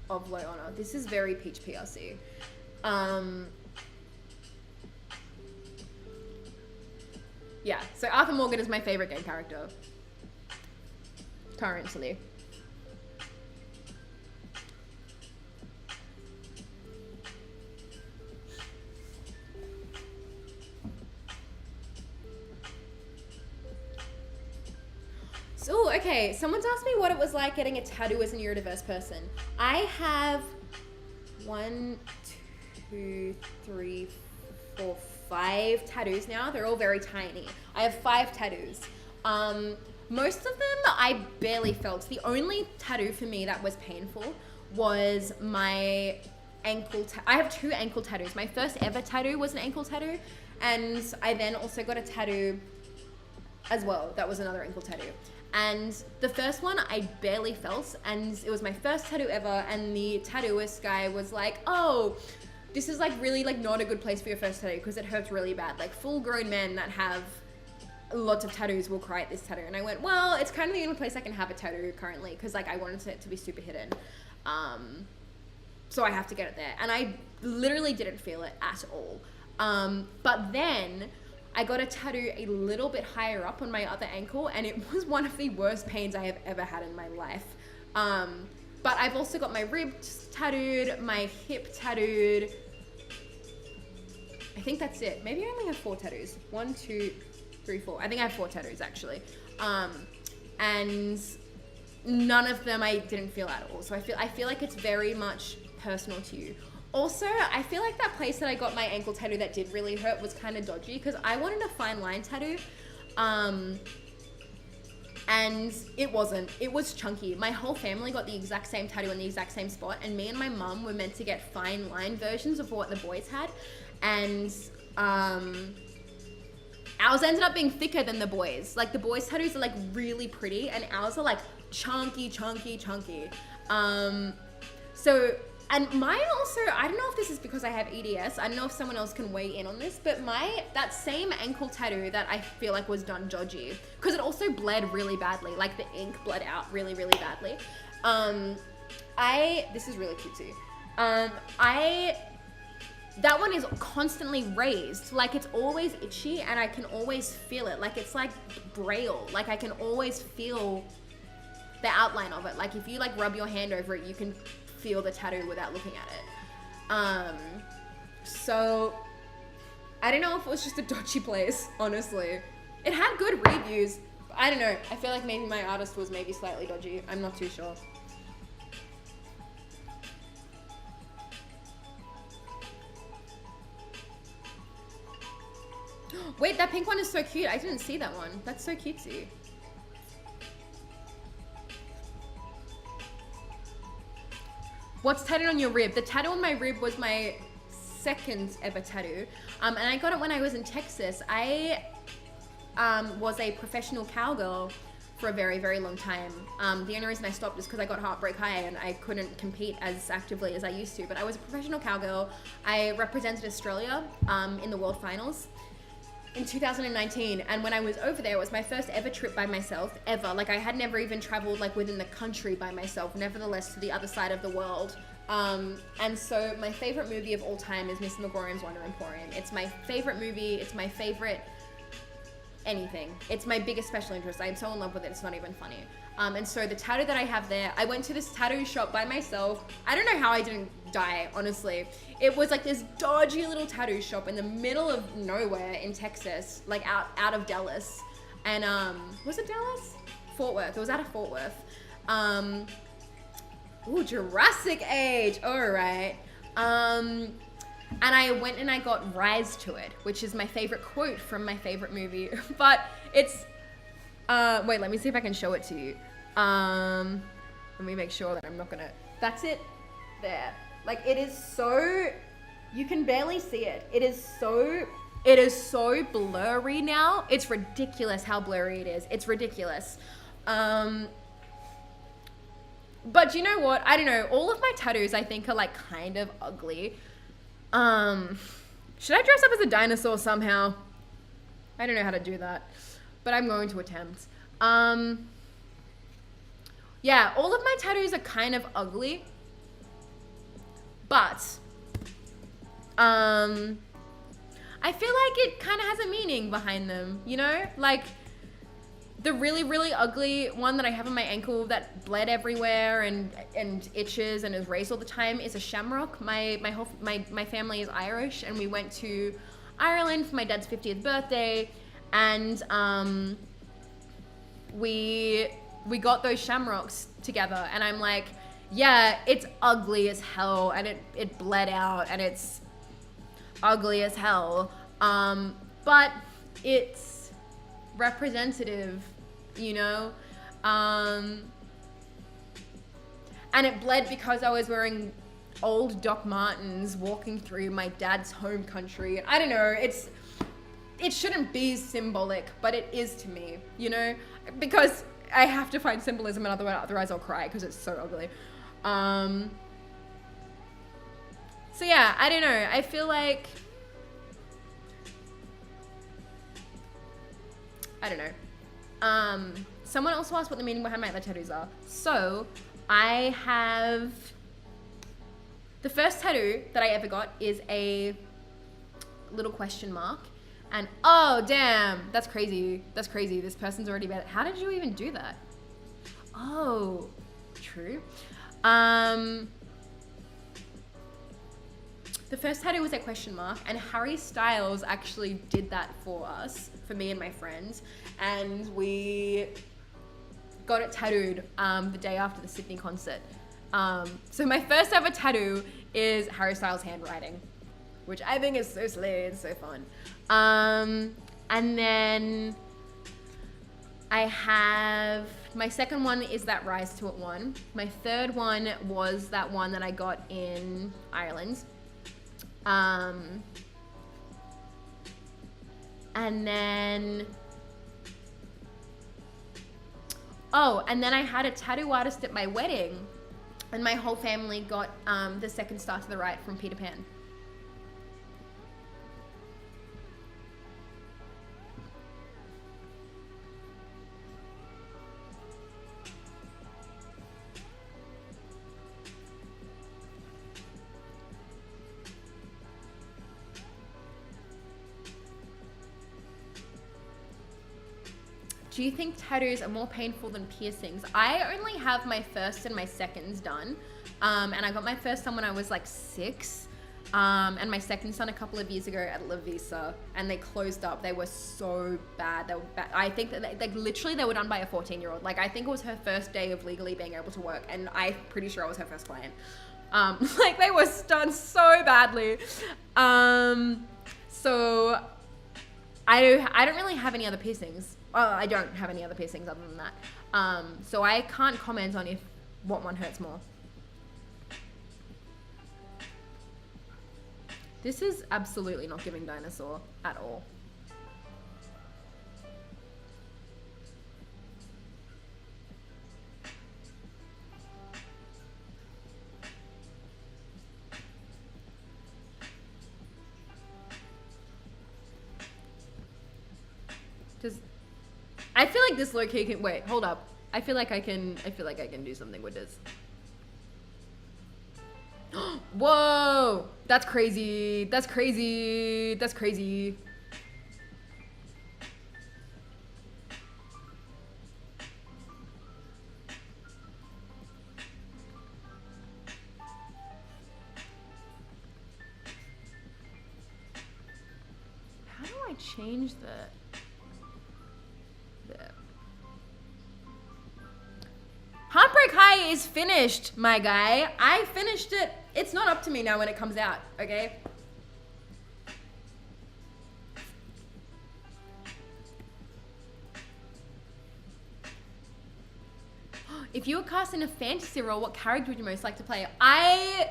of low honor. This is very Peach PRC. Yeah, so Arthur Morgan is my favorite game character currently. So, okay, someone's asked me what it was like getting a tattoo as a neurodiverse person. I have 1, 2, 3, 4, 5 tattoos now. They're all very tiny. I have 5 tattoos. Most of them I barely felt. The only tattoo for me that was painful was my ankle. I have 2 ankle tattoos. My first ever tattoo was an ankle tattoo, and I then also got a tattoo as well. That was another ankle tattoo. And the first one I barely felt, and it was my first tattoo ever, and the tattooist guy was like, oh, this is like really like not a good place for your first tattoo because it hurts really bad. Like, full grown men that have lots of tattoos will cry at this tattoo. And I went, well, it's kind of the only place I can have a tattoo currently because like I wanted it to be super hidden. So I have to get it there. And I literally didn't feel it at all. But then I got a tattoo a little bit higher up on my other ankle, and it was one of the worst pains I have ever had in my life. But I've also got my ribs tattooed, my hip tattooed. I think that's it. Maybe I only have 4 tattoos. 1, 2, 3, 4. I think I have 4 tattoos actually. And none of them I didn't feel at all. So I feel like it's very much personal to you. Also, I feel like that place that I got my ankle tattoo that did really hurt was kind of dodgy because I wanted a fine line tattoo. And it wasn't. It was chunky. My whole family got the exact same tattoo in the exact same spot, and me and my mum were meant to get fine line versions of what the boys had. And ours ended up being thicker than the boys. Like, the boys' tattoos are like really pretty, and ours are like chunky. And mine also, I don't know if this is because I have EDS, I don't know if someone else can weigh in on this, but that same ankle tattoo that I feel like was done dodgy, because it also bled really badly, like the ink bled out really, really badly. This is really cutesy. That one is constantly raised, like it's always itchy and I can always feel it, like it's like braille, like I can always feel the outline of it. Like if you like rub your hand over it, you can feel the tattoo without looking at it. So I don't know if it was just a dodgy place, honestly. It had good reviews. I don't know. I feel like maybe my artist was maybe slightly dodgy. I'm not too sure. Wait, that pink one is so cute. I didn't see that one. That's so cutesy. What's tattooed on your rib? The tattoo on my rib was my second ever tattoo. And I got it when I was in Texas. I was a professional cowgirl for a very, very long time. The only reason I stopped is because I got heartbreak high and I couldn't compete as actively as I used to. But I was a professional cowgirl. I represented Australia in the World Finals in 2019, and when I was over there, it was my first ever trip by myself, ever. Like, I had never even traveled like within the country by myself, nevertheless to the other side of the world. And so my favorite movie of all time is Mr. Megorium's Wonder Emporium. It's my favorite movie. It's my favorite anything. It's my biggest special interest. I'm so in love with it, it's not even funny. And so the tattoo that I have there, I went to this tattoo shop by myself. I don't know how I didn't die, honestly. It was like this dodgy little tattoo shop in the middle of nowhere in Texas, like out of Dallas. And was it Dallas? Fort Worth. It was out of Fort Worth. Ooh, Jurassic Age. All right. And I went and I got Rise to it, which is my favorite quote from my favorite movie. But it's, wait, let me see if I can show it to you. Let me make sure that I'm not gonna, that's it, there. Like, it is so, you can barely see it. It is so blurry now. It's ridiculous how blurry it is. It's ridiculous. But you know what? I don't know. All of my tattoos, I think, are like kind of ugly. Should I dress up as a dinosaur somehow? I don't know how to do that, but I'm going to attempt. Yeah, all of my tattoos are kind of ugly, but I feel like it kind of has a meaning behind them, you know? Like, the really, really ugly one that I have on my ankle that bled everywhere and itches and is raised all the time is a shamrock. My family is Irish, and we went to Ireland for my dad's 50th birthday, and we got those shamrocks together, and I'm like, yeah, it's ugly as hell, and it bled out, and it's ugly as hell, but it's representative, you know, and it bled because I was wearing old Doc Martens walking through my dad's home country. I don't know, it shouldn't be symbolic, but it is to me, you know, because I have to find symbolism, and otherwise I'll cry because it's so ugly. So yeah, I don't know, I feel like, I don't know. Someone also asked what the meaning behind my other tattoos are. So, I have, the first tattoo that I ever got is a little question mark. And, oh, damn, that's crazy. That's crazy. This person's already about it. How did you even do that? Oh, true. The first tattoo was a question mark, and Harry Styles actually did that for us, for me and my friends, and we got it tattooed the day after the Sydney concert. So my first ever tattoo is Harry Styles' handwriting, which I think is so slay, it's so fun. And then I have, my second one is that Rise to It one. My third one was that one that I got in Ireland. And then, and then I had a tattoo artist at my wedding, and my whole family got the second star to the right from Peter Pan. Do you think tattoos are more painful than piercings? I only have my first and my seconds done. And I got my first done when I was like 6. And my second's done a couple of years ago at La Visa. And they closed up. They were so bad. They were bad. I think that like literally they were done by a 14-year-old. Like, I think it was her first day of legally being able to work. And I'm pretty sure I was her first client. Like, they were done so badly. So I don't really have any other piercings. I don't have any other piercings other than that. So I can't comment on what one hurts more. This is absolutely not giving dinosaur at all. I feel like this low-key can, wait, hold up. I feel like I can do something with this. Whoa! That's crazy. That's crazy. That's crazy. How do I change that? Heartbreak High is finished, my guy. I finished it. It's not up to me now when it comes out, okay? if you were cast in a fantasy role, what character would you most like to play? I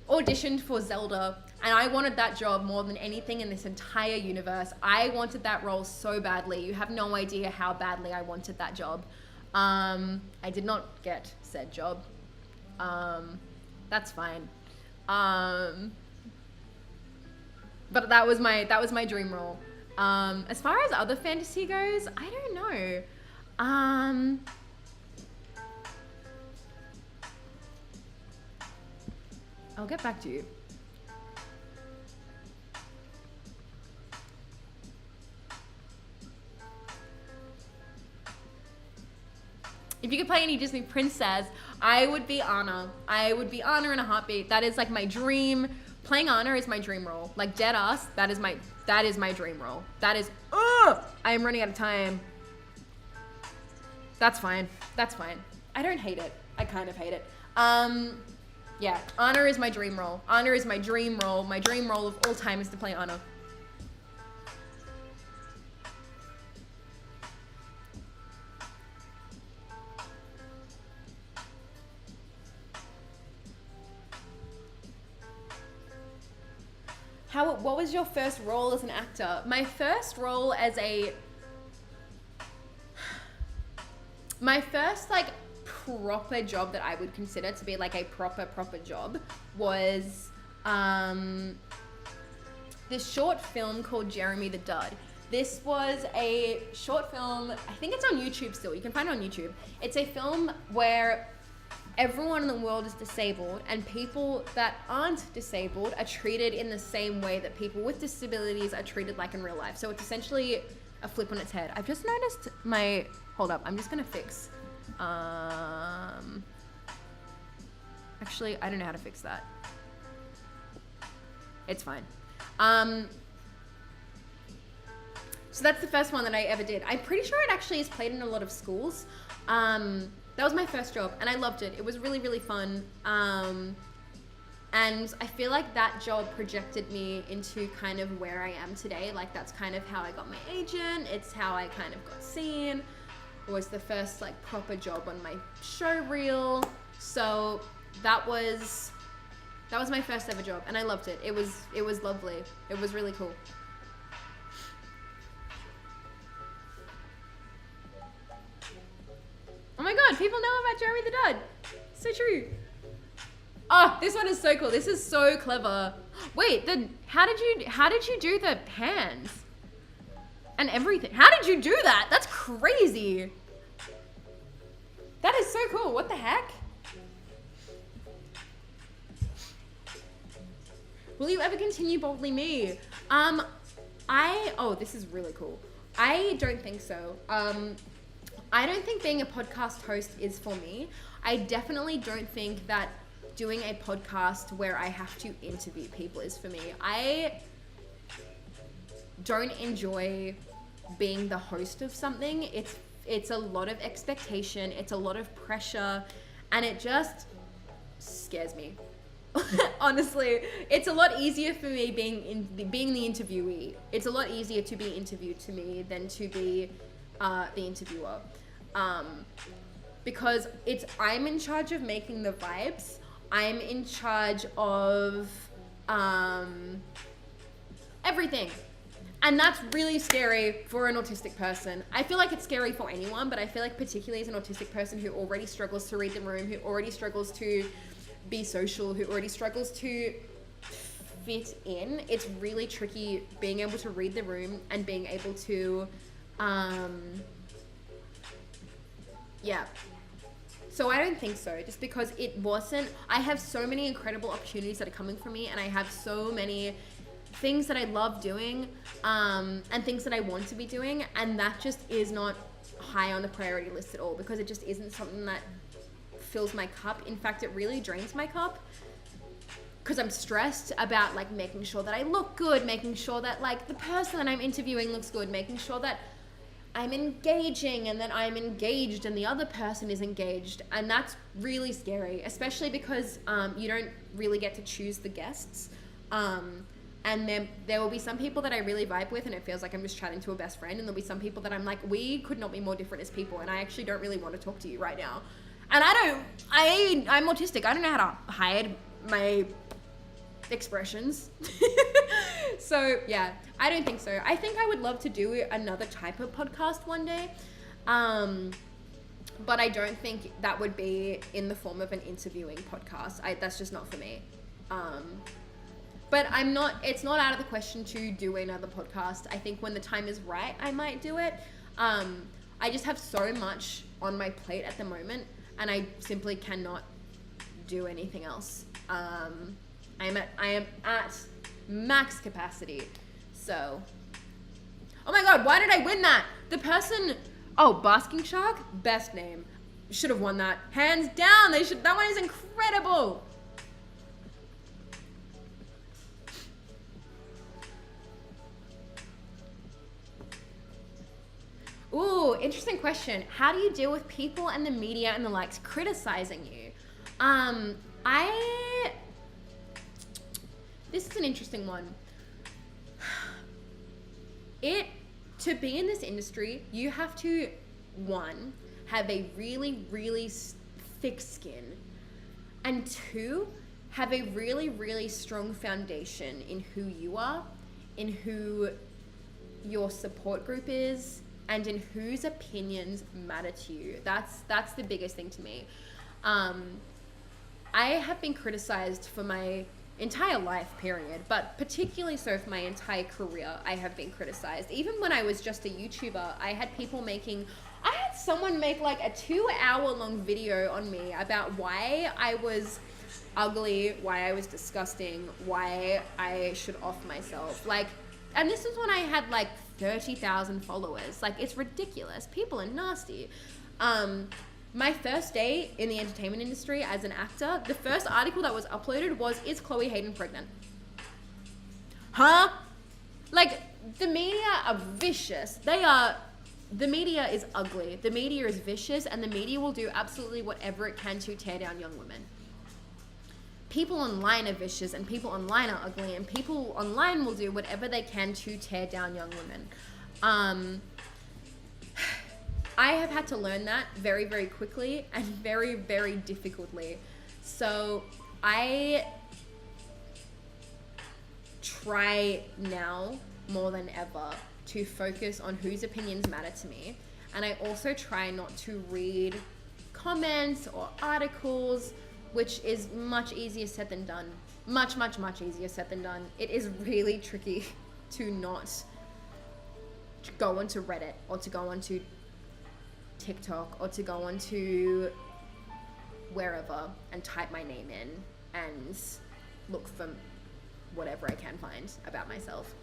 auditioned for Zelda, and I wanted that job more than anything in this entire universe. I wanted that role so badly. You have no idea how badly I wanted that job. I did not get said job. That's fine. But that was my dream role. As far as other fantasy goes, I don't know. I'll get back to you. If you could play any Disney princess, I would be Anna. I would be Anna in a heartbeat. That is like my dream. Playing Anna is my dream role. Like dead ass, that is my dream role. That is, I am running out of time. That's fine. That's fine. I don't hate it. I kind of hate it. Yeah, Anna is my dream role. Anna is my dream role. My dream role of all time is to play Anna. What was your first role as an actor? My first role as my first like proper job that I would consider to be like a proper job was this short film called Jeremy the Dud. This was a short film, I think it's on YouTube still, you can find it on YouTube. It's a film where everyone in the world is disabled, and people that aren't disabled are treated in the same way that people with disabilities are treated like in real life. So it's essentially a flip on its head. I've just noticed hold up, I'm just gonna fix. Actually, I don't know how to fix that. It's fine. So that's the first one that I ever did. I'm pretty sure it actually is played in a lot of schools. That was my first job, and I loved it. It was really, really fun. And I feel like that job projected me into kind of where I am today. Like that's kind of how I got my agent. It's how I kind of got seen. It was the first like proper job on my show reel. So that was my first ever job, and I loved it. It was lovely. It was really cool. Oh my god, people know about Jeremy the Dud. So true. Oh, this one is so cool. This is so clever. Wait, then how did you do the hands? And everything. How did you do that? That's crazy. That is so cool. What the heck? Will you ever continue Boldly Me? This is really cool. I don't think so. I don't think being a podcast host is for me. I definitely don't think that doing a podcast where I have to interview people is for me. I don't enjoy being the host of something. It's a lot of expectation, it's a lot of pressure, and it just scares me. Honestly, it's a lot easier for me being the interviewee. It's a lot easier to be interviewed to me than to be the interviewer, because I'm in charge of making the vibes. I'm in charge of everything, and that's really scary for an autistic person. I feel like it's scary for anyone, but I feel like particularly as an autistic person who already struggles to read the room, who already struggles to be social, who already struggles to fit in, it's really tricky being able to read the room and being able to So I don't think so, just because I have so many incredible opportunities that are coming for me, and I have so many things that I love doing, and things that I want to be doing, and that just is not high on the priority list at all, because it just isn't something that fills my cup. In fact, it really drains my cup, because I'm stressed about like making sure that I look good, making sure that like the person that I'm interviewing looks good, making sure that I'm engaging and that I'm engaged and the other person is engaged. And that's really scary, especially because you don't really get to choose the guests. And there will be some people that I really vibe with and it feels like I'm just chatting to a best friend, and there'll be some people that I'm like, we could not be more different as people, and I actually don't really want to talk to you right now. And I'm autistic. I don't know how to hide my expressions. So yeah, I don't think so. I think I would love to do another type of podcast one day. But I don't think that would be in the form of an interviewing podcast. That's just not for me. But it's not out of the question to do another podcast. I think when the time is right, I might do it. I just have so much on my plate at the moment, and I simply cannot do anything else. I am at max capacity. So, oh my god, why did I win that? The person, Basking Shark, best name. Should have won that. Hands down, that one is incredible. Ooh, interesting question. How do you deal with people and the media and the likes criticizing you? This is an interesting one. To be in this industry, you have to, one, have a really, really thick skin, and two, have a really, really strong foundation in who you are, in who your support group is, and in whose opinions matter to you. That's the biggest thing to me. I have been criticized for my entire life, period, but particularly so for my entire career, I have been criticized. Even when I was just a YouTuber, I had someone make like a 2-hour-long video on me about why I was ugly, why I was disgusting, why I should off myself. And this is when I had 30,000 followers. It's ridiculous. People are nasty. My first day in the entertainment industry as an actor, the first article that was uploaded was, "Is Chloe Hayden pregnant?" Huh? The media are vicious. The media is ugly. The media is vicious, and the media will do absolutely whatever it can to tear down young women. People online are vicious, and people online are ugly, and people online will do whatever they can to tear down young women. I have had to learn that very, very quickly and very, very difficultly. So I try now more than ever to focus on whose opinions matter to me. And I also try not to read comments or articles, which is much easier said than done. Much, much, much easier said than done. It is really tricky to not go onto Reddit or to go onto TikTok or to go onto wherever and type my name in and look for whatever I can find about myself.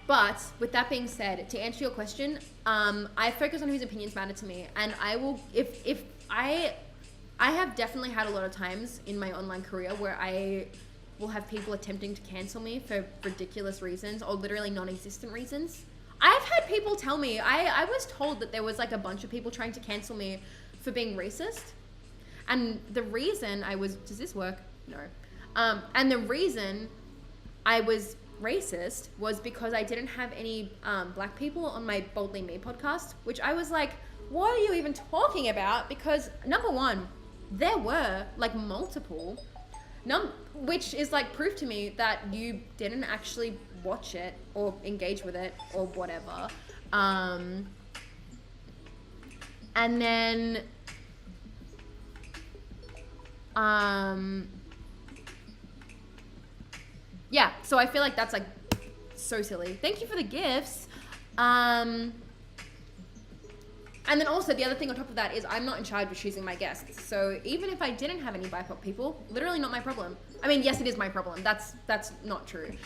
But with that being said, to answer your question, I focus on whose opinions matter to me, and I will, if I have definitely had a lot of times in my online career where I will have people attempting to cancel me for ridiculous reasons or literally non-existent reasons. I've had people tell me, I was told that there was a bunch of people trying to cancel me for being racist. And the reason does this work? No. And the reason I was racist was because I didn't have any black people on my Boldly Me podcast, which I was like, what are you even talking about? Because number one, there were multiple, which is proof to me that you didn't actually watch it or engage with it or whatever. And then yeah, so I feel like that's so silly. Thank you for the gifts. And then also the other thing on top of that is I'm not in charge of choosing my guests. So even if I didn't have any BIPOC people, literally not my problem. I mean, yes, it is my problem. That's not true.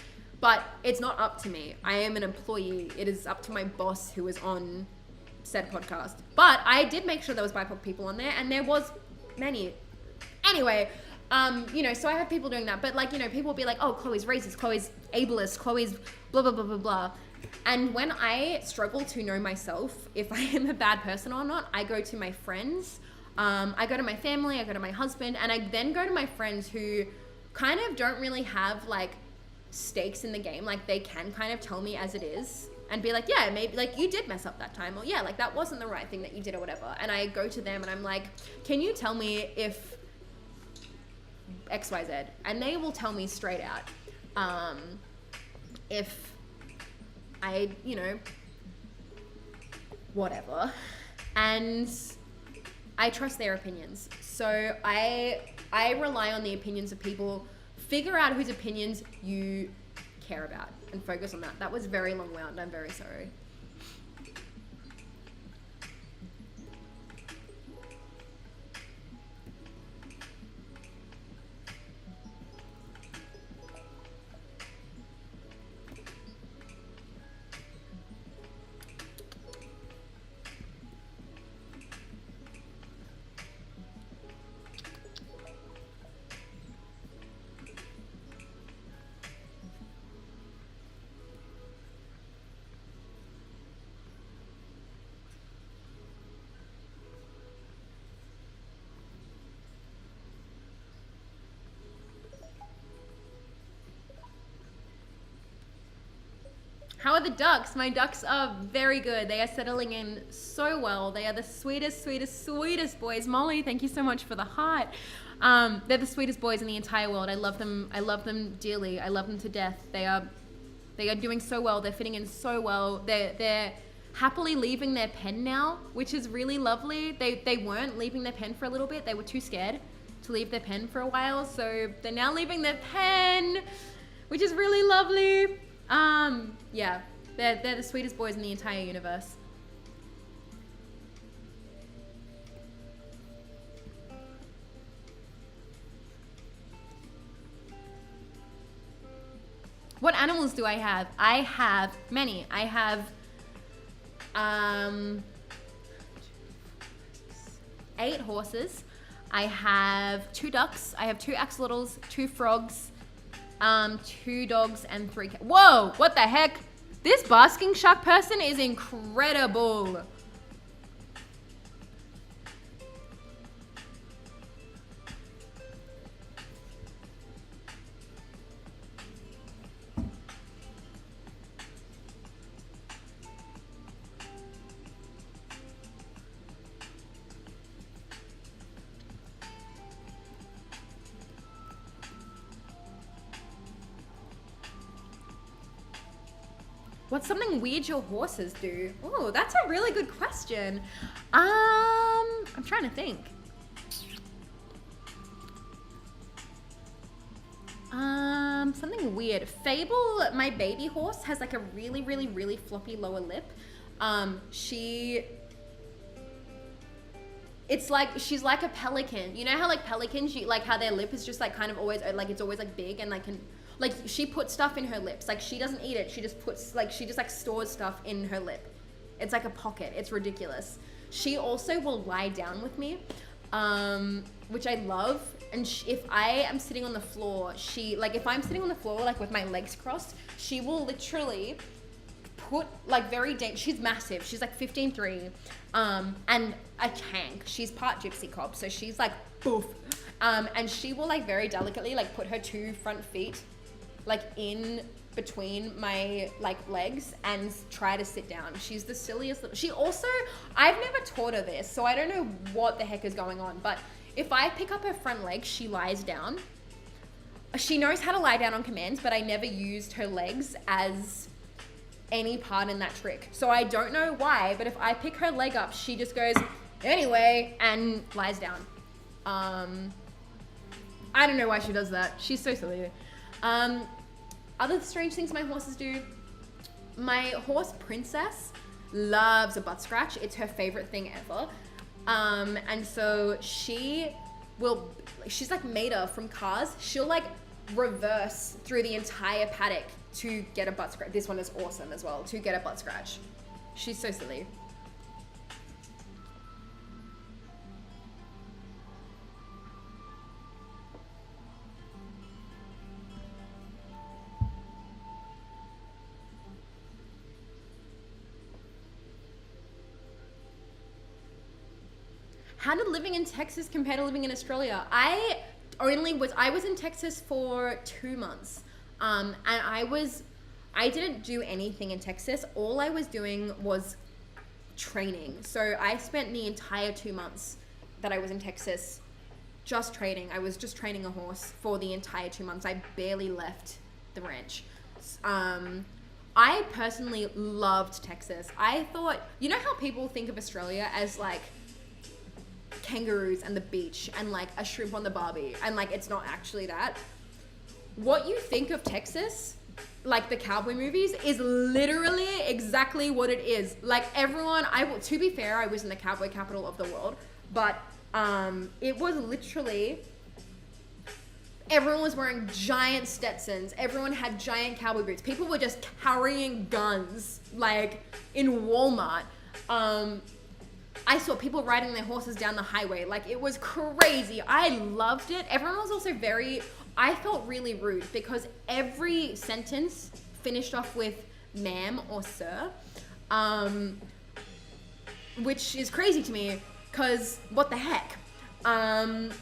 But it's not up to me. I am an employee. It is up to my boss who is on said podcast. But I did make sure there was BIPOC people on there, and there was many. Anyway, so I have people doing that. But people will be like, oh, Chloe's racist, Chloe's ableist, Chloe's blah, blah, blah, blah, blah. And when I struggle to know myself, if I am a bad person or not, I go to my friends, I go to my family, I go to my husband, and I then go to my friends who kind of don't really have stakes in the game. They can kind of tell me as it is. and be like, yeah, maybe like you did mess up that time, or yeah, like that wasn't the right thing that you did or whatever. And I go to them and I'm like, can you tell me if XYZ? And they will tell me straight out if I, you know, whatever. And I trust their opinions. So I rely on the opinions of people. Figure out whose opinions you care about and focus on that. That was very long wound. I'm very sorry. How are the ducks? My ducks are very good. They are settling in so well. They are the sweetest, sweetest, sweetest boys. Molly, thank you so much for the heart. They're the sweetest boys in the entire world. I love them. I love them dearly. I love them to death. They are doing so well. They're fitting in so well. They're happily leaving their pen now, which is really lovely. They weren't leaving their pen for a little bit. They were too scared to leave their pen for a while. So they're now leaving their pen, which is really lovely. Yeah, they're the sweetest boys in the entire universe. What animals do I have? I have many. I have 8 horses. I have 2 ducks. I have 2 axolotls, 2 frogs, 2 dogs, and 3 cats. Whoa, what the heck? This basking shark person is incredible. What's something weird your horses do? Oh, that's a really good question. I'm trying to think. Something weird. Fable, my baby horse, has like a really, really, really floppy lower lip. It's like, she's like a pelican. You know how like pelicans, like how their lip is just like kind of always, like it's always like big and like like she puts stuff in her lips. Like she doesn't eat it. She just puts like, she just like stores stuff in her lip. It's like a pocket. It's ridiculous. She also will lie down with me, which I love. And if I am sitting on the floor, if I'm sitting on the floor, like with my legs crossed, she will literally put like she's massive. She's like 15'3", and a tank. She's part gypsy cop. So she's like, boof. And she will like very delicately like put her 2 front feet like in between my like legs and try to sit down. She's the silliest. She also, I've never taught her this, so I don't know what the heck is going on, but if I pick up her front leg, she lies down. She knows how to lie down on command, but I never used her legs as any part in that trick. So I don't know why, but if I pick her leg up, she just goes, anyway, and lies down. I don't know why she does that. She's so silly. Other strange things my horses do. My horse Princess loves a butt scratch. It's her favorite thing ever. And so she's like Mater from Cars. She'll like reverse through the entire paddock to get a butt scratch. This one is awesome as well, to get a butt scratch. She's so silly. How did living in Texas compare to living in Australia? I was in Texas for 2 months. And I I didn't do anything in Texas. All I was doing was training. So I spent the entire 2 months that I was in Texas just training. I was just training a horse for the entire 2 months. I barely left the ranch. I personally loved Texas. I thought, you know how people think of Australia as like kangaroos and the beach and like a shrimp on the barbie, and like it's not actually that. What you think of Texas, like the cowboy movies, is literally exactly what it is. Like everyone, to be fair, I was in the cowboy capital of the world, but it was literally, everyone was wearing giant Stetsons. Everyone had giant cowboy boots. People were just carrying guns, like in Walmart. I saw people riding their horses down the highway. Like, it was crazy. I loved it. Everyone was also I felt really rude because every sentence finished off with ma'am or sir, which is crazy to me because what the heck? And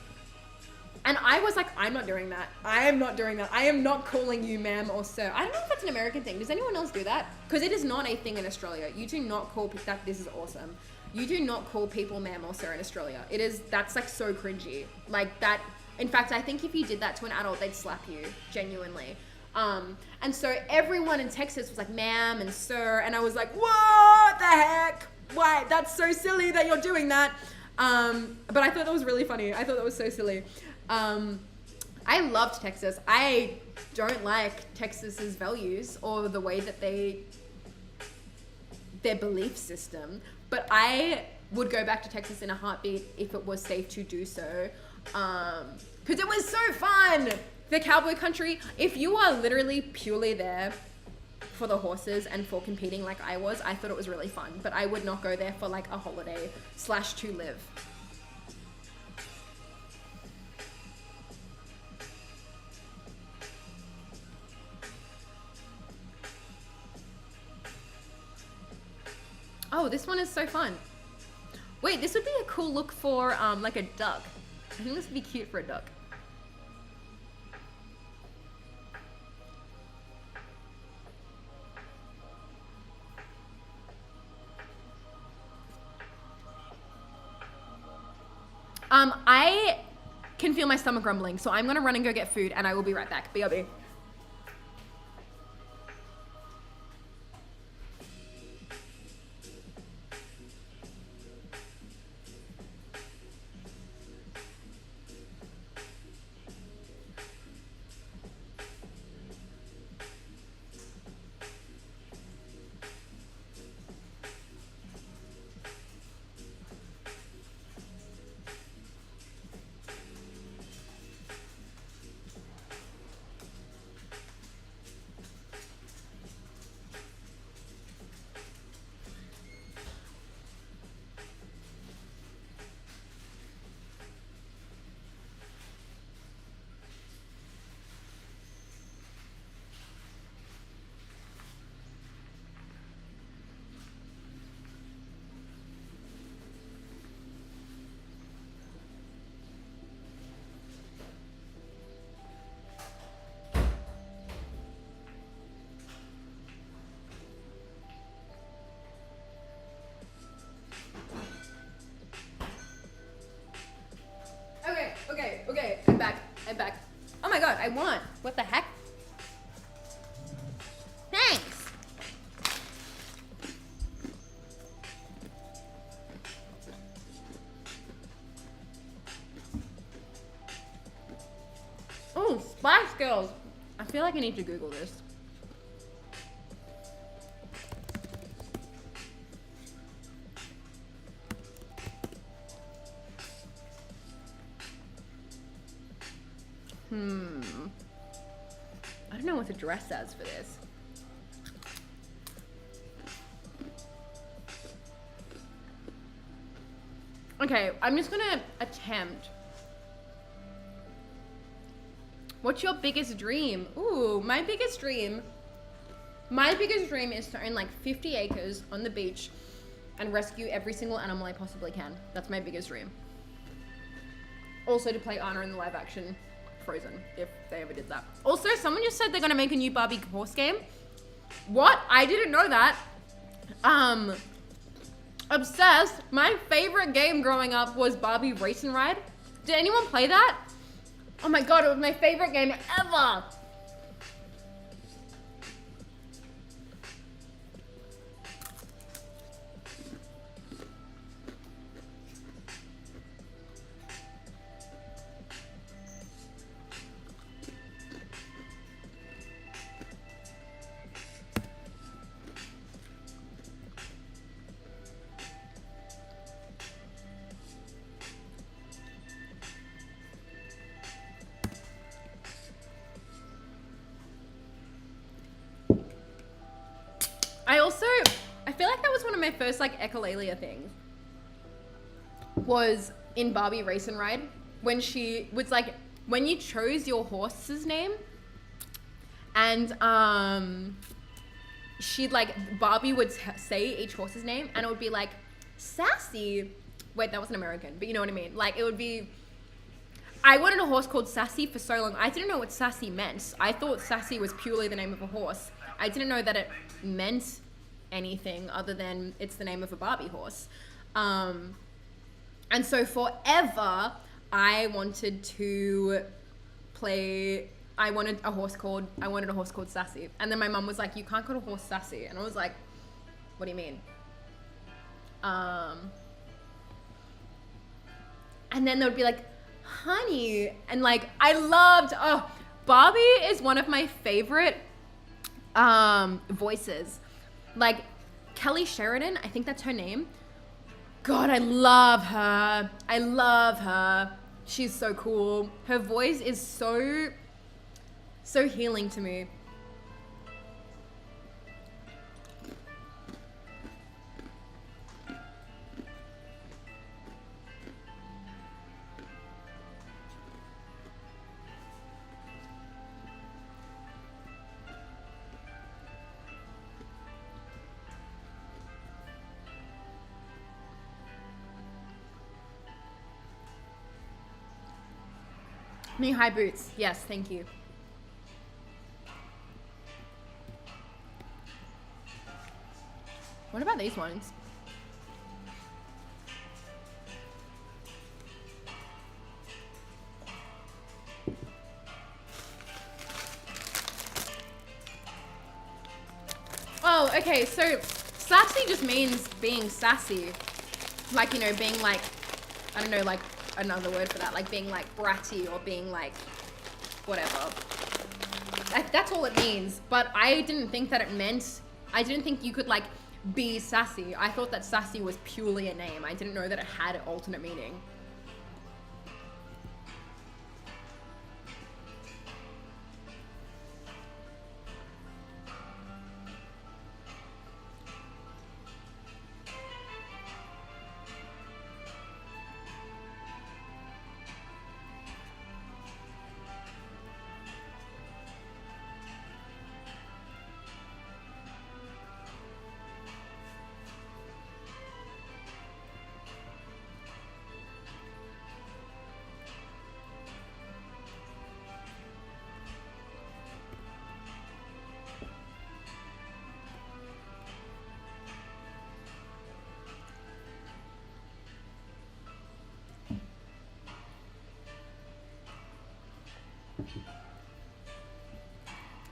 I was like, I'm not doing that. I am not doing that. I am not calling you ma'am or sir. I don't know if that's an American thing. Does anyone else do that? Because it is not a thing in Australia. You do not call that. This is awesome. You do not call people ma'am or sir in Australia. That's like so cringy. Like that. In fact, I think if you did that to an adult, they'd slap you, genuinely. And so everyone in Texas was like ma'am and sir, and I was like, what the heck? Why? That's so silly that you're doing that. But I thought that was really funny. I thought that was so silly. I loved Texas. I don't like Texas's values or the way that their belief system, but I would go back to Texas in a heartbeat if it was safe to do so. Because it was so fun. The cowboy country, if you are literally purely there for the horses and for competing like I was, I thought it was really fun, but I would not go there for like a holiday / to live. Oh, this one is so fun. Wait, this would be a cool look for like a duck. I think this would be cute for a duck. I can feel my stomach grumbling, so I'm gonna run and go get food, and I will be right back. BRB. Okay, I'm back. Oh my god, I won. What the heck? Thanks. Oh, Spice Girls. I feel like I need to Google this. I don't know what the dress says for this. Okay, I'm just gonna attempt. What's your biggest dream? Ooh, my biggest dream is to own like 50 acres on the beach and rescue every single animal I possibly can. That's my biggest dream. Also to play Anna in the live action Frozen, if they ever did that. Also, someone just said they're gonna make a new Barbie horse game. What? I didn't know that. Obsessed. My favorite game growing up was Barbie Race and Ride. Did anyone play that? Oh my god, it was my favorite game ever. I feel like that was one of my first like echolalia things. Was in Barbie Race and Ride when she was like, when you chose your horse's name and she'd like, Barbie would say each horse's name and it would be like Sassy. Wait, that wasn't American, but you know what I mean? Like it would be, I wanted a horse called Sassy for so long. I didn't know what Sassy meant. I thought Sassy was purely the name of a horse. I didn't know that it meant anything other than it's the name of a Barbie horse. And so forever, I wanted a horse called Sassy. And then my mum was like, you can't call a horse Sassy. And I was like, what do you mean? And then they would be like, honey. And like, Barbie is one of my favorite voices. Like Kelly Sheridan, I think that's her name. God, I love her. She's so cool. Her voice is so healing to me. Knee-high boots. Yes, thank you. What about these ones? Oh, okay, so sassy just means being sassy. Like, you know, being like, I don't know, like another word for that, like being like bratty or being like whatever. That's all it means. But I didn't think that it meant, I didn't think you could like be sassy. I thought that sassy was purely a name. I didn't know that it had an alternate meaning.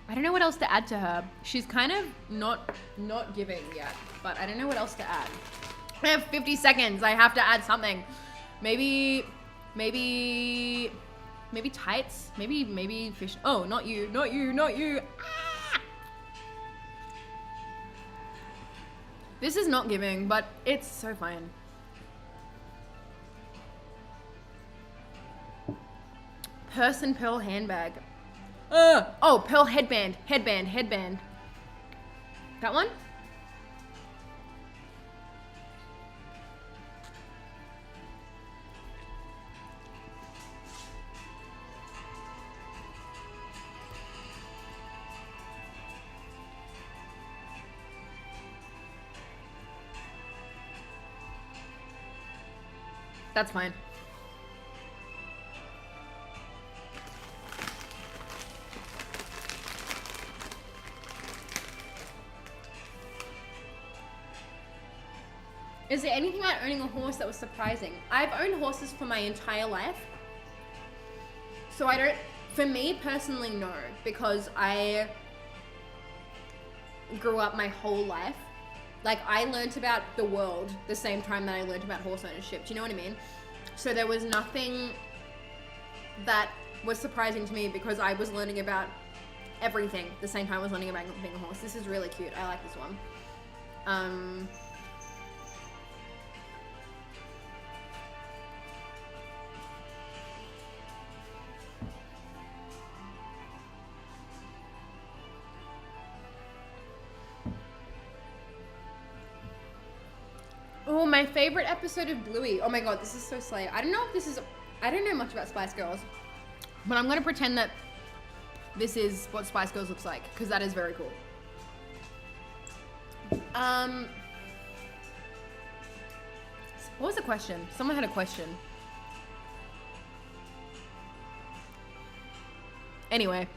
I don't know what else to add to her. She's kind of not giving yet, but I don't know what else to add. I have 50 seconds. I have to add something. Maybe tights. Maybe fish. Oh, not you. Ah! This is not giving, but it's so fine. Purse and pearl handbag. Oh, pearl headband. That one? That's fine. Is there anything about owning a horse that was surprising? I've owned horses for my entire life. So I don't, for me personally, no, because I grew up my whole life. Like, I learned about the world the same time that I learned about horse ownership. Do you know what I mean? So there was nothing that was surprising to me because I was learning about everything the same time I was learning about being a horse. This is really cute. I like this one. Oh, my favorite episode of Bluey. Oh my god, this is so slay. I don't know much about Spice Girls, but I'm gonna pretend that this is what Spice Girls looks like, because that is very cool. What was the question? Someone had a question. Anyway.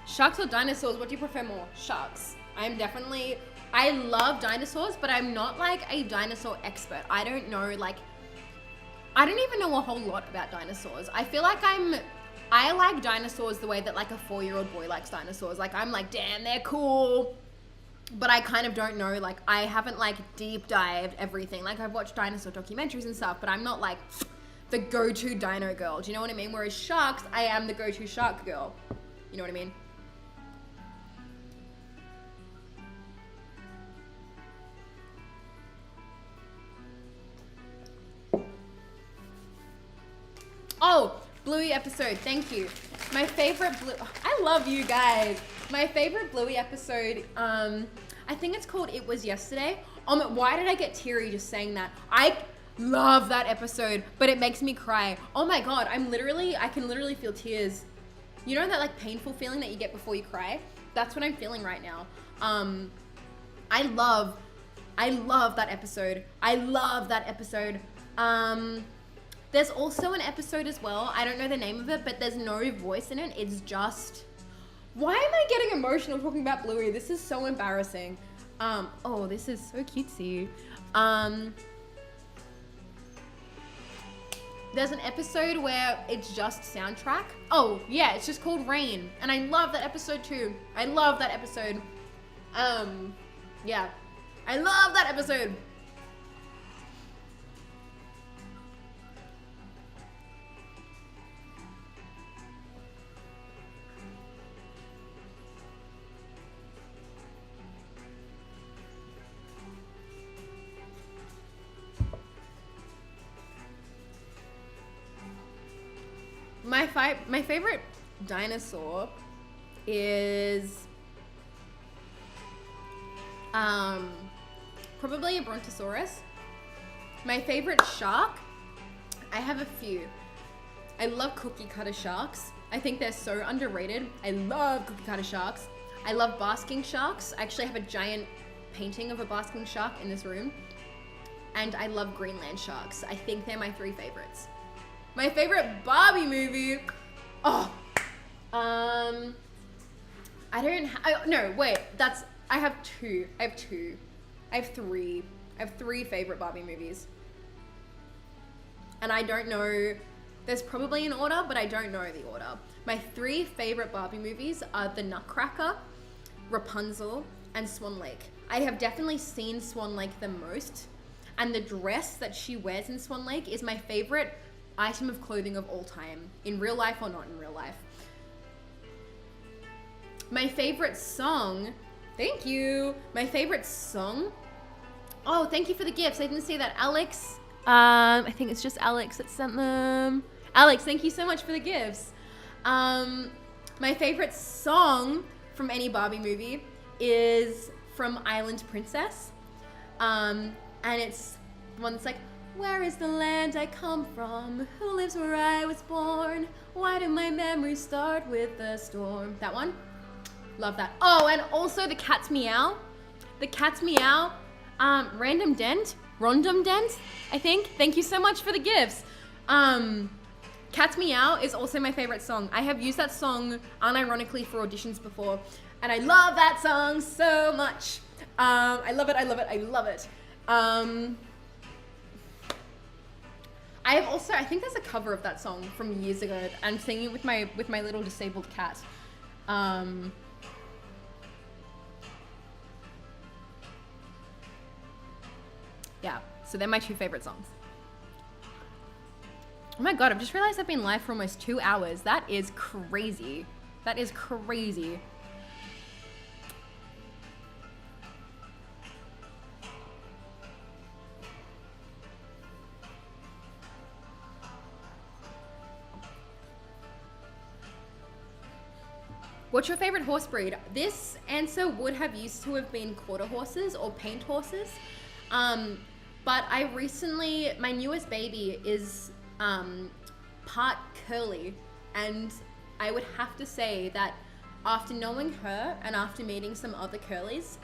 Sharks or dinosaurs? What do you prefer more? Sharks. I love dinosaurs, but I'm not like a dinosaur expert. I don't know, like, I don't even know a whole lot about dinosaurs. I feel like I like dinosaurs the way that like a 4-year-old boy likes dinosaurs. Like, I'm like, damn, they're cool. But I kind of don't know, like, I haven't like deep dived everything. Like, I've watched dinosaur documentaries and stuff, but I'm not like the go-to dino girl. Do you know what I mean? Whereas sharks, I am the go-to shark girl. You know what I mean? Oh, Bluey episode, thank you. My favorite I love you guys. My favorite Bluey episode, I think it's called It Was Yesterday. Why did I get teary just saying that? I love that episode, but it makes me cry. Oh my god, I can literally feel tears. You know that like painful feeling that you get before you cry? That's what I'm feeling right now. I love that episode. I love that episode. There's also an episode as well. I don't know the name of it, but there's no voice in it. It's just... Why am I getting emotional talking about Bluey? This is so embarrassing. Oh, this is so cutesy. There's an episode where it's just soundtrack. Oh, yeah, it's just called Rain. And I love that episode too. I love that episode. Yeah. I love that episode. My favorite dinosaur is probably a Brontosaurus. My favorite shark, I have a few. I love cookie cutter sharks. I think they're so underrated. I love cookie cutter sharks. I love basking sharks. I actually have a giant painting of a basking shark in this room. And I love Greenland sharks. I think they're my 3 favorites. My favorite Barbie movie. Oh, I have 2. I have 3. I have 3 favorite Barbie movies. And I don't know, there's probably an order, but I don't know the order. My 3 favorite Barbie movies are The Nutcracker, Rapunzel, and Swan Lake. I have definitely seen Swan Lake the most. And the dress that she wears in Swan Lake is my favorite item of clothing of all time, in real life or not in real life. My favorite song, thank you. My favorite song, oh, thank you for the gifts. I didn't see that. Alex, I think it's just Alex that sent them. Alex, thank you so much for the gifts. My favorite song from any Barbie movie is from Island Princess. And it's one that's like, where is the land I come from? Who lives where I was born? Why do my memories start with a storm? That one? Love that. Oh, and also the Cat's Meow. The Cat's Meow, Random Dent, I think. Thank you so much for the gifts. Cat's Meow is also my favorite song. I have used that song unironically for auditions before, and I love that song so much. I love it, I love it, I love it. I have also, I think there's a cover of that song from years ago. I'm singing it with my little disabled cat. Yeah, so they're my two favorite songs. Oh my god, I've just realized I've been live for almost 2 hours. That is crazy. That is crazy. What's your favorite horse breed? This answer would have used to have been quarter horses or paint horses. But I recently, my newest baby is part curly, and I would have to say that after knowing her and after meeting some other curlies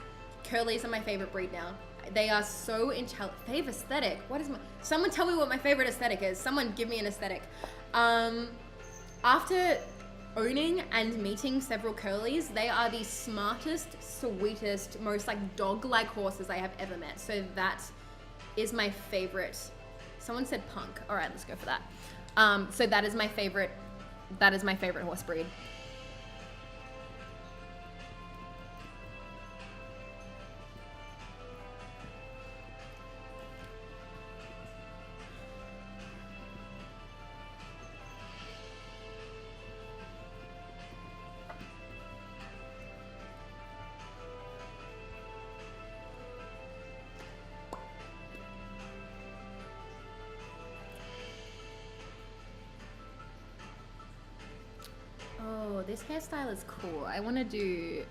are my favorite breed now. They are so fave aesthetic. What is someone tell me what my favorite aesthetic is. Someone give me an aesthetic. After owning and meeting several curlies, they are the smartest, sweetest, most like dog-like horses I have ever met. So that is my favorite. Someone said punk. All right, let's go for that. So that is my favorite horse breed. Oh, this hairstyle is cool. I want to do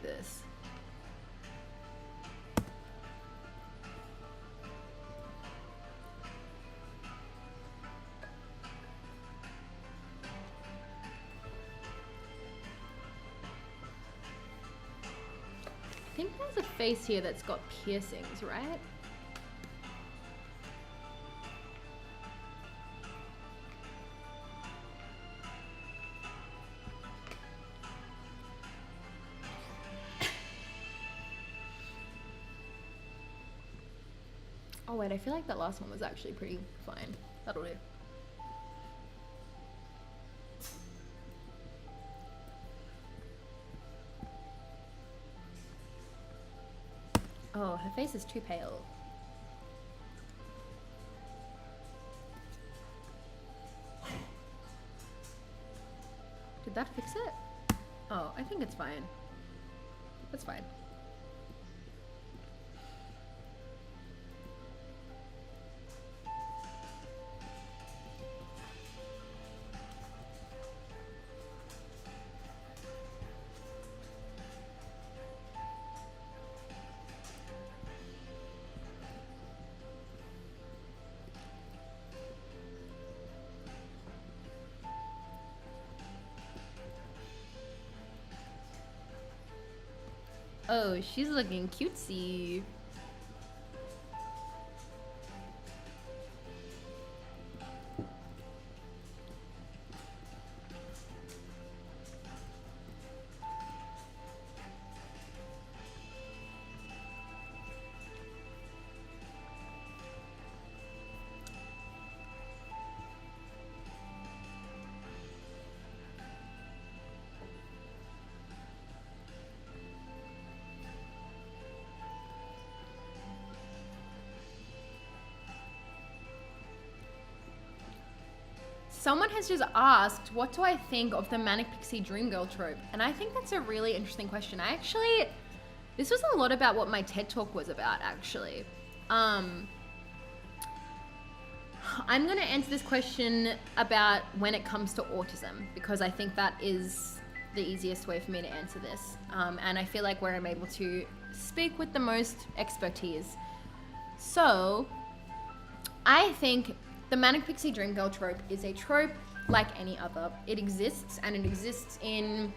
this. I think there's a face here that's got piercings, right? Oh wait, I feel like that last one was actually pretty fine. That'll do. Oh, her face is too pale. Did that fix it? Oh, I think it's fine. That's fine. Oh, she's looking cutesy. Someone has just asked, what do I think of the Manic Pixie Dream Girl trope? And I think that's a really interesting question. This was a lot about what my TED Talk was about, actually. I'm going to answer this question about when it comes to autism, because I think that is the easiest way for me to answer this. And I feel like where I'm able to speak with the most expertise. So, I think the Manic Pixie Dream Girl trope is a trope like any other. It exists, and it exists in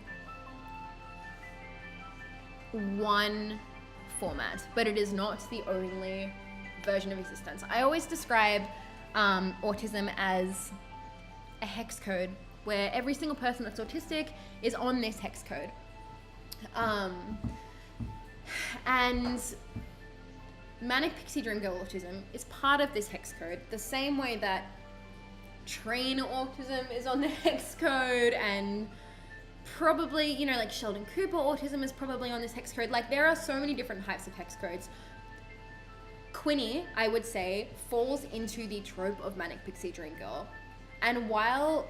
one format, but it is not the only version of existence. I always describe autism as a hex code where every single person that's autistic is on this hex code. And Manic Pixie Dream Girl autism is part of this hex code, the same way that train autism is on the hex code, and probably, you know, like Sheldon Cooper autism is probably on this hex code. Like, there are so many different types of hex codes. Quinny, I would say, falls into the trope of Manic Pixie Dream Girl. And while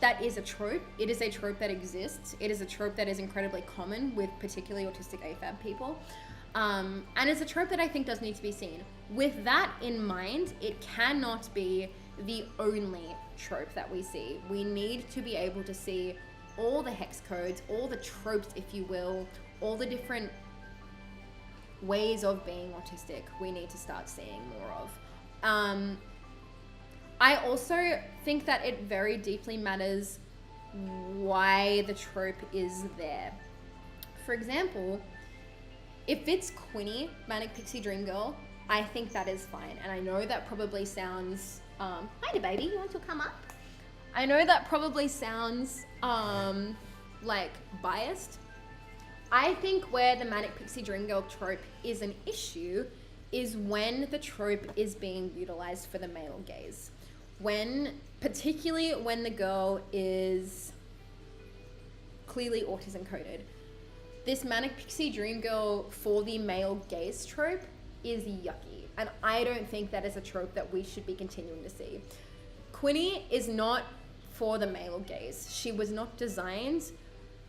that is a trope, it is a trope that exists. It is a trope that is incredibly common with particularly autistic AFAB people. And it's a trope that I think does need to be seen. With that in mind, it cannot be the only trope that we see. We need to be able to see all the hex codes, all the tropes, if you will, all the different ways of being autistic we need to start seeing more of. I also think that it very deeply matters why the trope is there. For example, if it's Quinny, Manic Pixie Dream Girl, I think that is fine. And I know that probably sounds, hi there, baby, you want to come up? I know that probably sounds like biased. I think where the Manic Pixie Dream Girl trope is an issue is when the trope is being utilized for the male gaze. Particularly when the girl is clearly autism coded. This Manic Pixie Dream Girl for the male gaze trope is yucky. And I don't think that is a trope that we should be continuing to see. Quinny is not for the male gaze. She was not designed,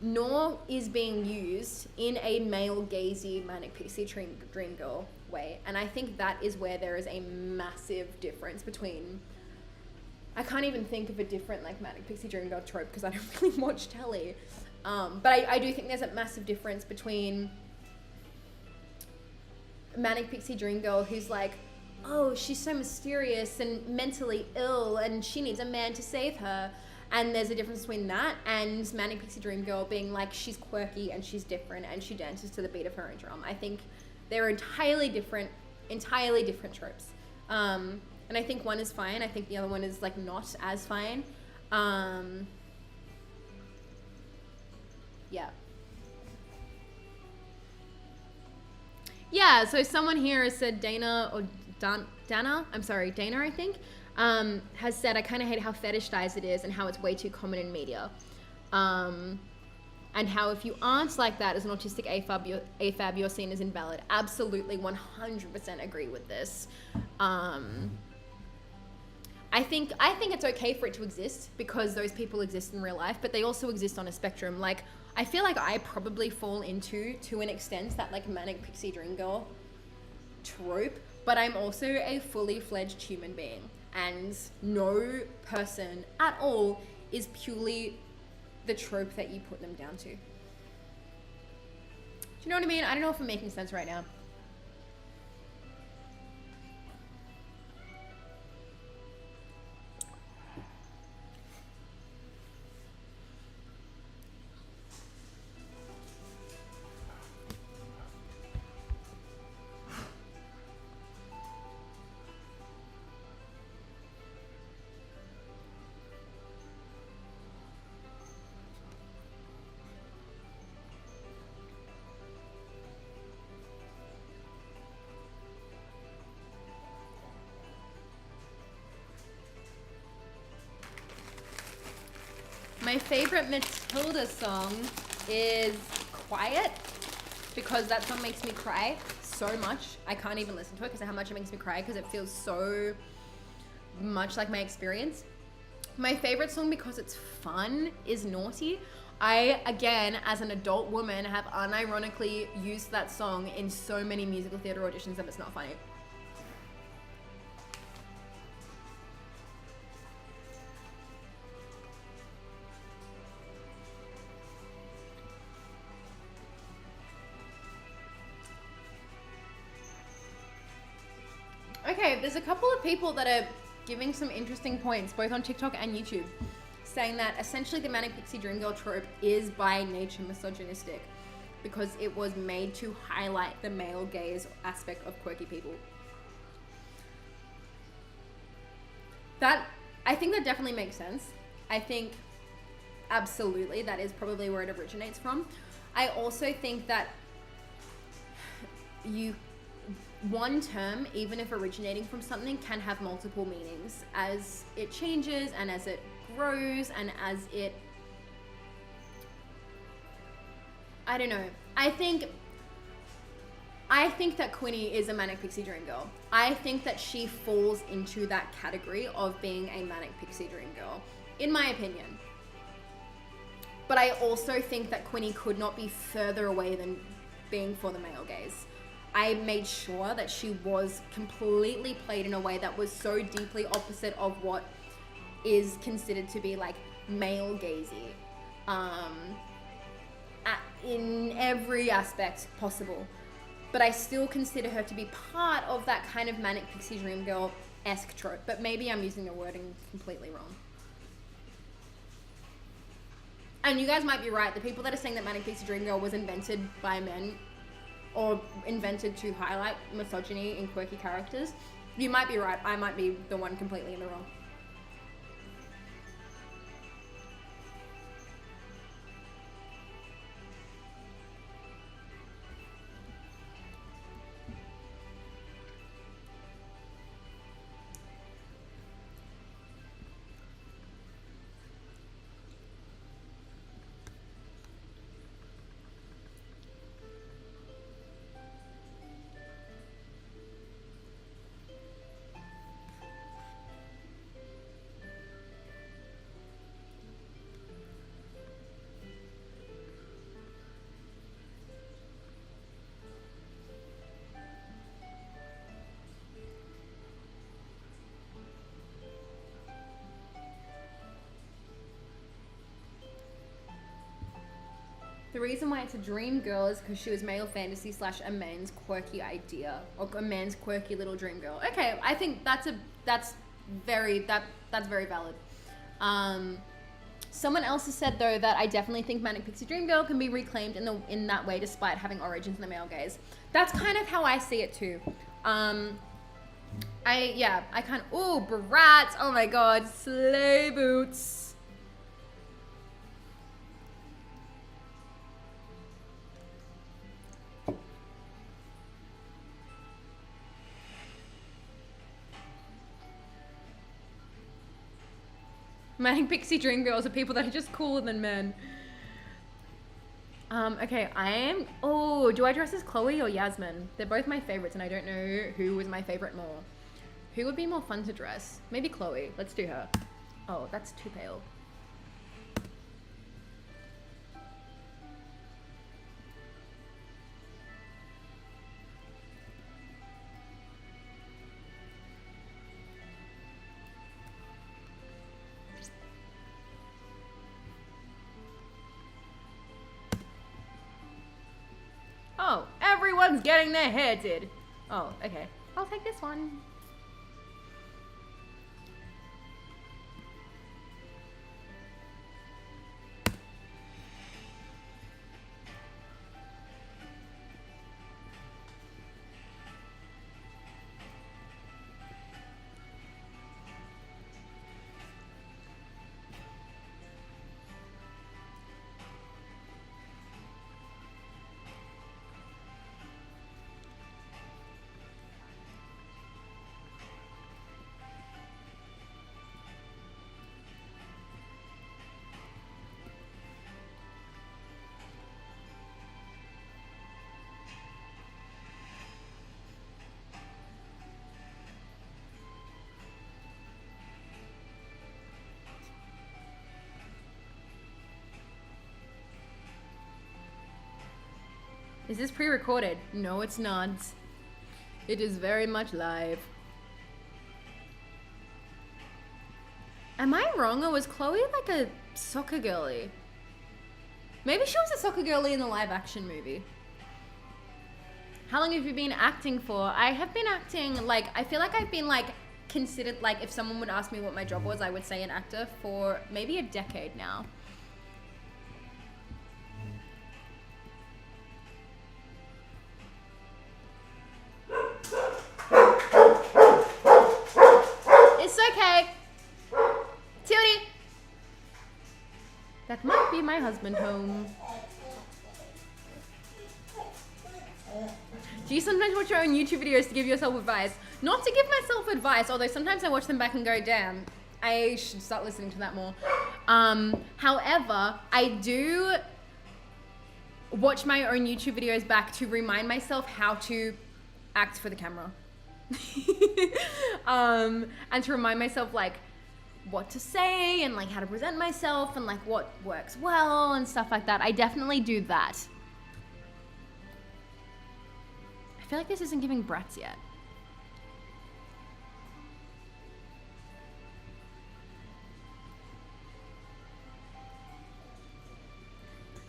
nor is being used in a male gazy Manic Pixie Dream Girl way. And I think that is where there is a massive difference between, I can't even think of a different like Manic Pixie Dream Girl trope because I don't really watch telly. But I do think there's a massive difference between Manic Pixie Dream Girl who's like, oh, she's so mysterious and mentally ill and she needs a man to save her. And there's a difference between that and Manic Pixie Dream Girl being like, she's quirky and she's different and she dances to the beat of her own drum. I think they're entirely different tropes. And I think one is fine. I think the other one is like not as fine. Yeah. Yeah, so someone here has said Dana, I think, has said, I kind of hate how fetishized it is and how it's way too common in media. And how if you aren't like that as an autistic AFAB, you're seen as invalid. Absolutely 100% agree with this. I think it's okay for it to exist because those people exist in real life, but they also exist on a spectrum. Like, I feel like I probably fall into, to an extent, that like Manic Pixie Dream Girl trope, but I'm also a fully fledged human being, and no person at all is purely the trope that you put them down to. Do you know what I mean? I don't know if I'm making sense right now. My favorite Matilda song is Quiet, because that song makes me cry so much. I can't even listen to it because of how much it makes me cry, because it feels so much like my experience. My favorite song, because it's fun, is Naughty. I, again, as an adult woman, have unironically used that song in so many musical theater auditions and it's not funny. Okay, there's a couple of people that are giving some interesting points, both on TikTok and YouTube, saying that essentially the Manic Pixie Dream Girl trope is by nature misogynistic because it was made to highlight the male gaze aspect of quirky people. That, I think that definitely makes sense. I think absolutely that is probably where it originates from. I also think that one term, even if originating from something, can have multiple meanings as it changes and as it grows and as it, I don't know. I think that Quinny is a manic pixie dream girl. I think that she falls into that category of being a manic pixie dream girl, in my opinion. But I also think that Quinny could not be further away than being for the male gaze. I made sure that she was completely played in a way that was so deeply opposite of what is considered to be like male gazy, in every aspect possible. But I still consider her to be part of that kind of manic pixie dream girl-esque trope. But maybe I'm using the wording completely wrong. And you guys might be right. The people that are saying that manic pixie dream girl was invented by men or invented to highlight misogyny in quirky characters, you might be right. I might be the one completely in the wrong. The reason why it's a dream girl is because she was male fantasy / a man's quirky idea, or a man's quirky little dream girl. Okay, I think that's very valid. Someone else has said though that I definitely think Manic Pixie Dream Girl can be reclaimed in that way despite having origins in the male gaze. That's kind of how I see it too. Ooh, Bratz, oh my god, sleigh boots. Manic Pixie Dream Girls are people that are just cooler than men. Okay, do I dress as Chloe or Yasmin? They're both my favorites and I don't know who was my favorite more. Who would be more fun to dress? Maybe Chloe. Let's do her. Oh, that's too pale. Oh, everyone's getting their hair did. Oh, okay. I'll take this one. Is this pre-recorded? No, it's not. It is very much live. Am I wrong, or was Chloe like a soccer girly? Maybe she was a soccer girly in the live action movie. How long have you been acting for? I have been acting, like, I feel like I've been like considered, like if someone would ask me what my job was, I would say an actor for maybe a decade now. It's okay. leave my husband home. Do you sometimes watch your own YouTube videos to give yourself advice? Not to give myself advice, although sometimes I watch them back and go, damn, I should start listening to that more. However, I do watch my own YouTube videos back to remind myself how to act for the camera. And to remind myself like what to say and like how to present myself and like what works well and stuff like that. I definitely do that. I feel like this isn't giving brats yet.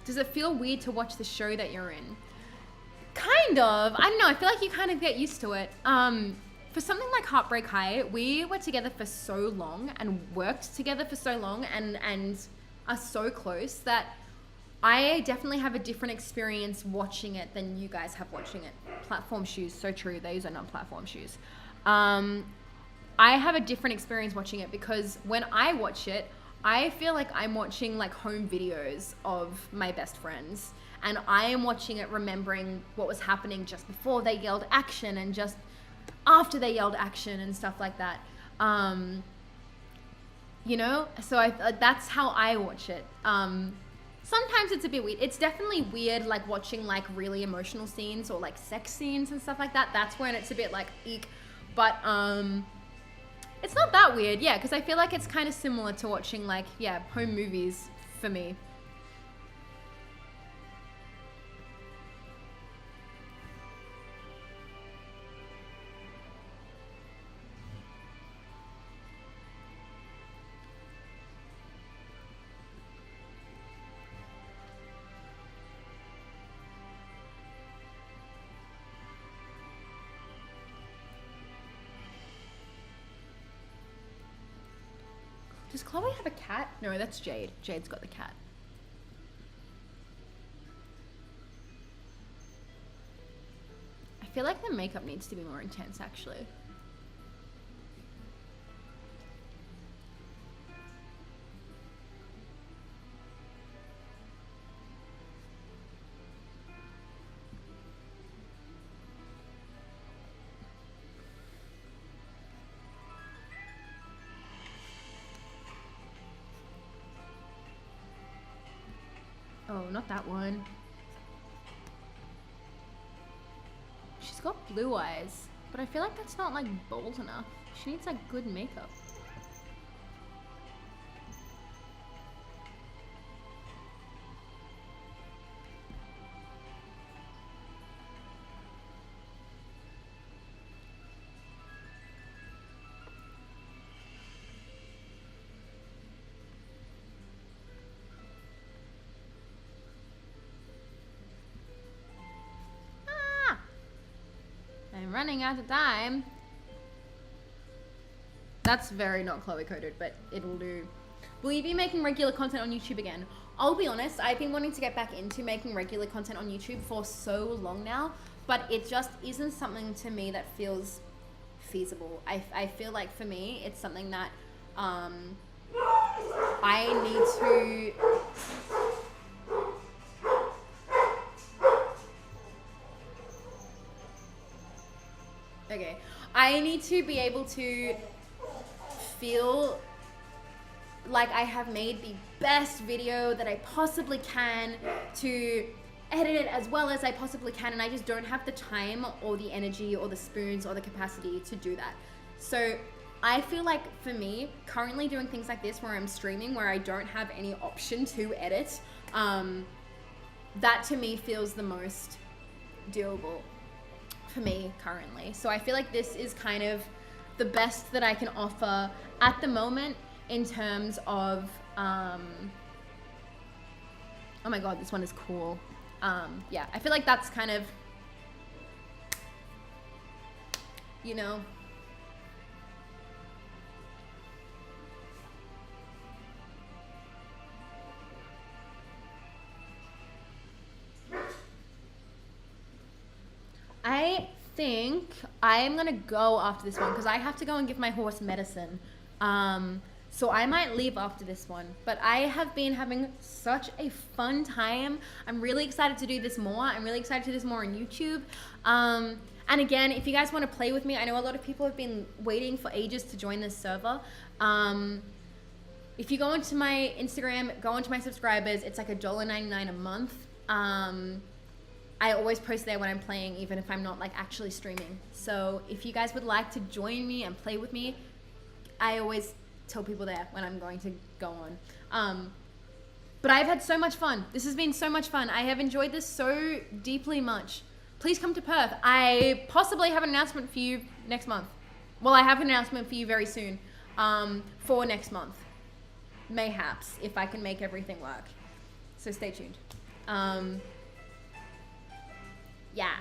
Does it feel weird to watch the show that you're in? Kind of. I don't know. I feel like you kind of get used to it. For something like Heartbreak High, we were together for so long and worked together for so long and are so close that I definitely have a different experience watching it than you guys have watching it. Platform shoes, so true. These are not platform shoes. I have a different experience watching it because when I watch it, I feel like I'm watching like home videos of my best friends, and I am watching it remembering what was happening just before they yelled action and just after they yelled action and stuff like that. You know, so that's how I watch it. Sometimes it's a bit weird. It's definitely weird like watching like really emotional scenes or like sex scenes and stuff like that. That's when it's a bit like eek. But it's not that weird, yeah, because I feel like it's kind of similar to watching like, yeah, home movies for me. Does Chloe have a cat? No, that's Jade. Jade's got the cat. I feel like the makeup needs to be more intense, actually. Oh, not that one. She's got blue eyes, but I feel like that's not like bold enough. She needs like good makeup. I'm running out of time. That's very not Chloe coded, but it'll do. Will you be making regular content on YouTube again? I'll be honest, I've been wanting to get back into making regular content on YouTube for so long now, but it just isn't something to me that feels feasible. I feel like for me, it's something that I need to... Okay, I need to be able to feel like I have made the best video that I possibly can, to edit it as well as I possibly can, and I just don't have the time or the energy or the spoons or the capacity to do that. So I feel like for me, currently doing things like this where I'm streaming, where I don't have any option to edit, that to me feels the most doable for me currently. So I feel like this is kind of the best that I can offer at the moment in terms of oh my god, this one is cool. Yeah, I feel like that's kind of, you know, I think I am gonna go after this one because I have to go and give my horse medicine. So I might leave after this one, but I have been having such a fun time. I'm really excited to do this more. I'm really excited to do this more on YouTube. And again, if you guys want to play with me, I know a lot of people have been waiting for ages to join this server. If you go into my Instagram, go into my subscribers, it's like $1.99 a month. I always post there when I'm playing, even if I'm not like actually streaming. So if you guys would like to join me and play with me, I always tell people there when I'm going to go on. But I've had so much fun. This has been so much fun. I have enjoyed this so deeply much. Please come to Perth. I possibly have an announcement for you next month. Well, I have an announcement for you very soon for next month. Mayhaps, if I can make everything work. So stay tuned. Yeah.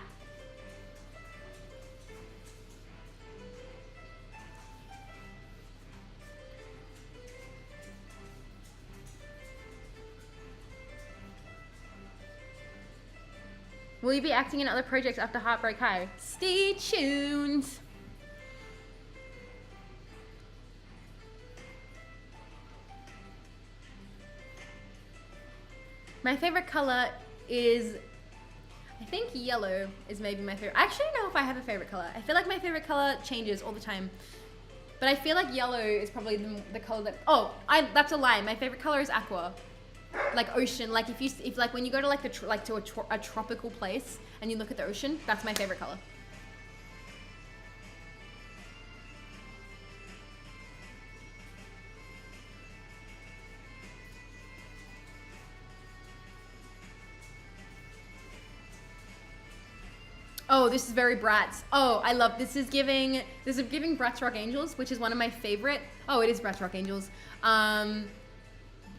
Will you be acting in other projects after Heartbreak High? Stay tuned. My favorite color is, I think yellow is maybe my favorite. I actually don't know if I have a favorite color. I feel like my favorite color changes all the time. But I feel like yellow is probably the color that, that's a lie. My favorite color is aqua. Like ocean, like if like when you go to like a tropical place and you look at the ocean, that's my favorite color. Oh, this is very Bratz. Oh, I love this. Is giving Bratz Rock Angels, which is one of my favorite. Oh, it is Bratz Rock Angels.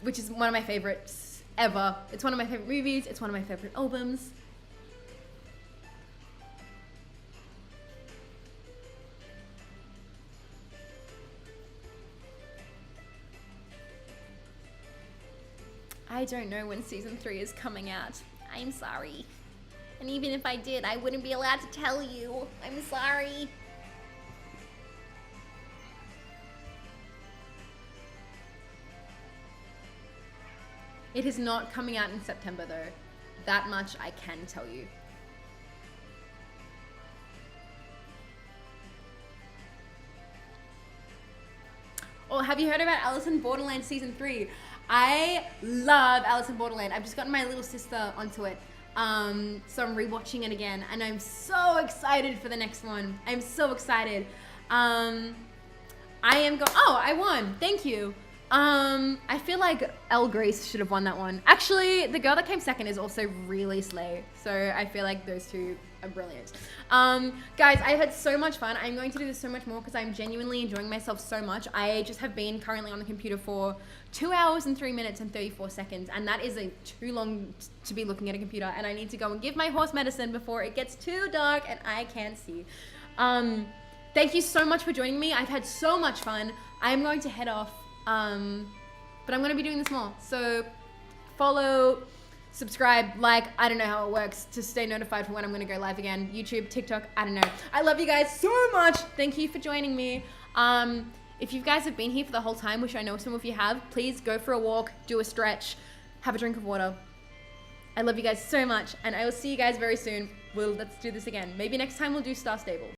Which is one of my favorites ever. It's one of my favorite movies. It's one of my favorite albums. I don't know when season 3 is coming out. I'm sorry. And even if I did, I wouldn't be allowed to tell you. I'm sorry. It is not coming out in September though. That much I can tell you. Oh, have you heard about Alice in Borderland season 3? I love Alice in Borderland. I've just gotten my little sister onto it. So I'm rewatching it again and I'm so excited for the next one. I'm so excited. I won. Thank you. I feel like Elle Grace should have won that one. Actually, the girl that came second is also really slay. So I feel like those two are brilliant. Guys, I had so much fun. I'm going to do this so much more because I'm genuinely enjoying myself so much. I just have been currently on the computer for 2 hours and 3 minutes and 34 seconds. And that is too long to be looking at a computer. And I need to go and give my horse medicine before it gets too dark and I can't see. Thank you so much for joining me. I've had so much fun. I'm going to head off. But I'm going to be doing this more. So follow, subscribe, like, I don't know how it works to stay notified for when I'm going to go live again. YouTube, TikTok, I don't know. I love you guys so much. Thank you for joining me. If you guys have been here for the whole time, which I know some of you have, please go for a walk, do a stretch, have a drink of water. I love you guys so much. And I will see you guys very soon. Let's do this again. Maybe next time we'll do Star Stable.